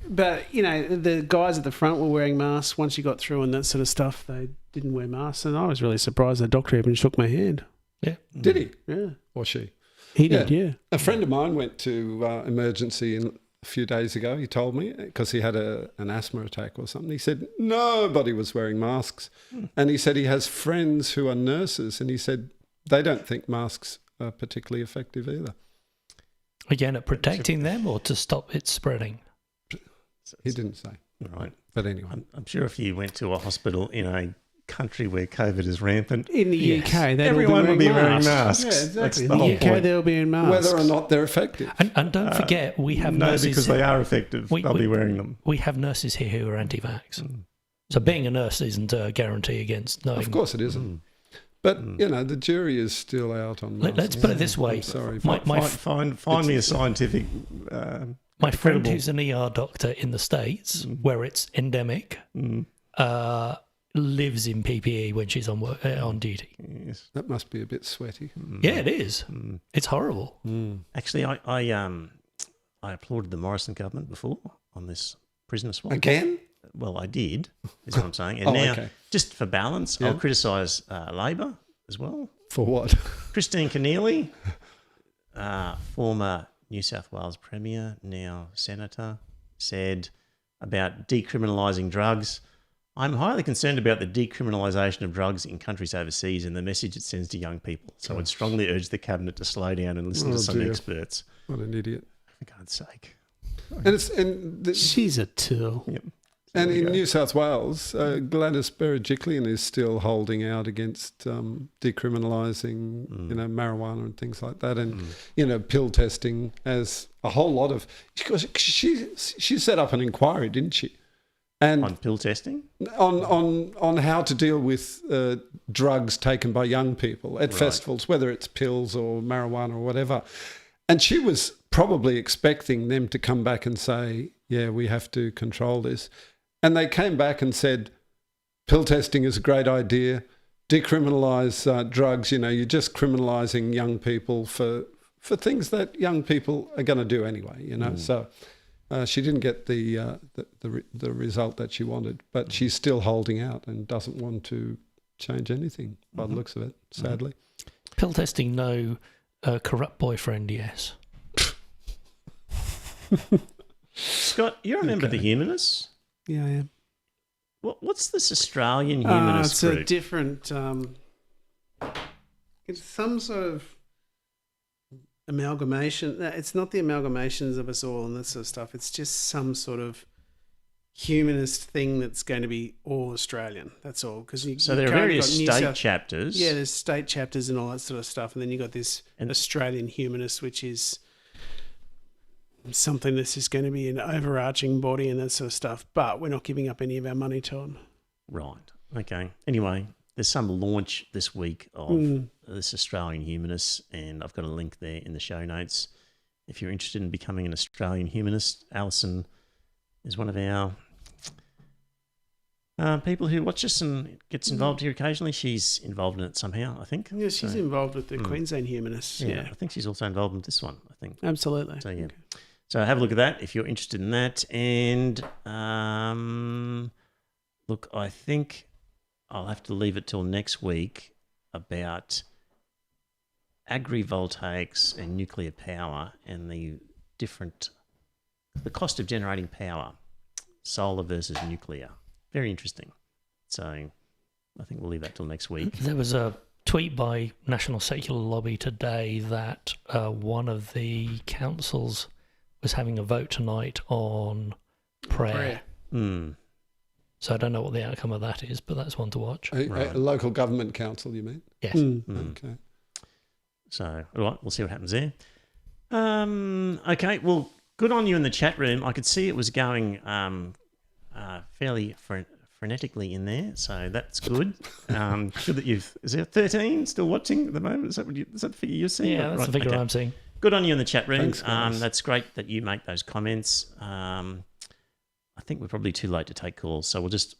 But, you know, the guys at the front were wearing masks. Once you got through and that sort of stuff, they didn't wear masks. And I was really surprised the doctor even shook my hand. Yeah. Did he? Yeah. Or she? He did, yeah. A friend of mine went to emergency a few days ago, he told me, because he had an asthma attack or something. He said nobody was wearing masks. And he said he has friends who are nurses, and he said they don't think masks are particularly effective either. Again, at protecting them or to stop it spreading? He didn't say. Right. But anyway. I'm sure if you went to a hospital in a country where COVID is rampant, In the Yes. UK, they'd everyone all would be be wearing masks. masks. Yeah, exactly. That's In the whole the UK, point. they'll be in masks. Whether or not they're effective. And don't forget, we have No, nurses. because they are effective. They'll be wearing them. We have nurses here who are anti-vax. So being a nurse isn't a guarantee against knowing. Of course it isn't. But, you know, the jury is still out on masks. Let's put it this way. I'm sorry. My Find me a scientific. My friend credible. who's an ER doctor in the States, where it's endemic, lives in PPE when she's on duty. Yes. That must be a bit sweaty. Yeah, it is. It's horrible. Actually, I applauded the Morrison government before on this prisoner swap. Again? Well, I did, is what I'm saying. And Oh, now, okay. just for balance, Yeah. I'll criticise Labor as well. For what? Christine Keneally, former New South Wales Premier, now Senator, said about decriminalising drugs, I'm highly concerned about the decriminalisation of drugs in countries overseas and the message it sends to young people. So I'd strongly urge the Cabinet to slow down and listen Oh, to some dear. experts. What an idiot. For God's sake. She's a tool. Yep. And There we in go. New South Wales, Gladys Berejiklian is still holding out against decriminalising, marijuana and things like that, and pill testing as a whole lot of. Because she set up an inquiry, didn't she? And On pill testing? on how to deal with drugs taken by young people at festivals, whether it's pills or marijuana or whatever. And she was probably expecting them to come back and say, yeah, we have to control this. And they came back and said, pill testing is a great idea. Decriminalise drugs. You're just criminalising young people for things that young people are going to do anyway. So she didn't get the result that she wanted, but she's still holding out and doesn't want to change anything by the looks of it. Sadly, Pill testing, no. Corrupt boyfriend, yes. Scott, you remember the Humanists? Yeah, I am. What's this Australian Humanist it's group? a different. It's some sort of amalgamation. It's not the amalgamations of us all and that sort of stuff. It's just some sort of humanist thing that's going to be all Australian. That's all. So there are various state chapters. Yeah, there's state chapters and all that sort of stuff. And then you got this Australian humanist, which is something that's just going to be an overarching body and that sort of stuff. But we're not giving up any of our money to them. Right. Okay. Anyway, there's some launch this week of this Australian Humanist, and I've got a link there in the show notes. If you're interested in becoming an Australian Humanist, Alison is one of our people who watch us and gets involved here occasionally. She's involved in it somehow, I think. Yeah, she's involved with the Queensland Humanists. Yeah, I think she's also involved in this one, I think. Absolutely. So, yeah. Okay. So have a look at that if you're interested in that. And look, I think I'll have to leave it till next week about agrivoltaics and nuclear power and the cost of generating power, solar versus nuclear. Very interesting. So I think we'll leave that till next week. There was a tweet by National Secular Lobby today that one of the councils was having a vote tonight on prayer. So I don't know what the outcome of that is, but that's one to watch. A local government council, you mean? Yes. Okay. So, all right, we'll see what happens there. Okay, well, good on you in the chat room. I could see it was going fairly frenetically in there, so that's good. Good that is there 13 still watching at the moment? Is that the figure you're seeing? Yeah, that's the figure I'm seeing. Good on you in the chat room. Thanks, that's great that you make those comments. I think we're probably too late to take calls, so we'll just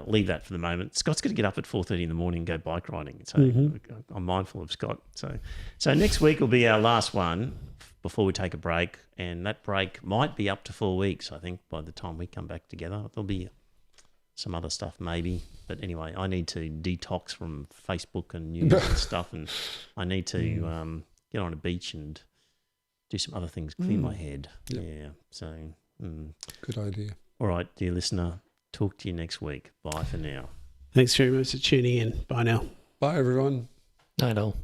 leave that for the moment. Scott's got to get up at 4:30 in the morning and go bike riding, so I'm mindful of Scott. So next week will be our last one before we take a break, and that break might be up to 4 weeks, I think, by the time we come back together. There'll be some other stuff maybe, but anyway, I need to detox from Facebook and news and stuff, and I need to get on a beach and do some other things, clear my head. Yep. Yeah, so... Good idea. All right, dear listener, talk to you next week. Bye for now. Thanks very much for tuning in. Bye now. Bye, everyone. Night all.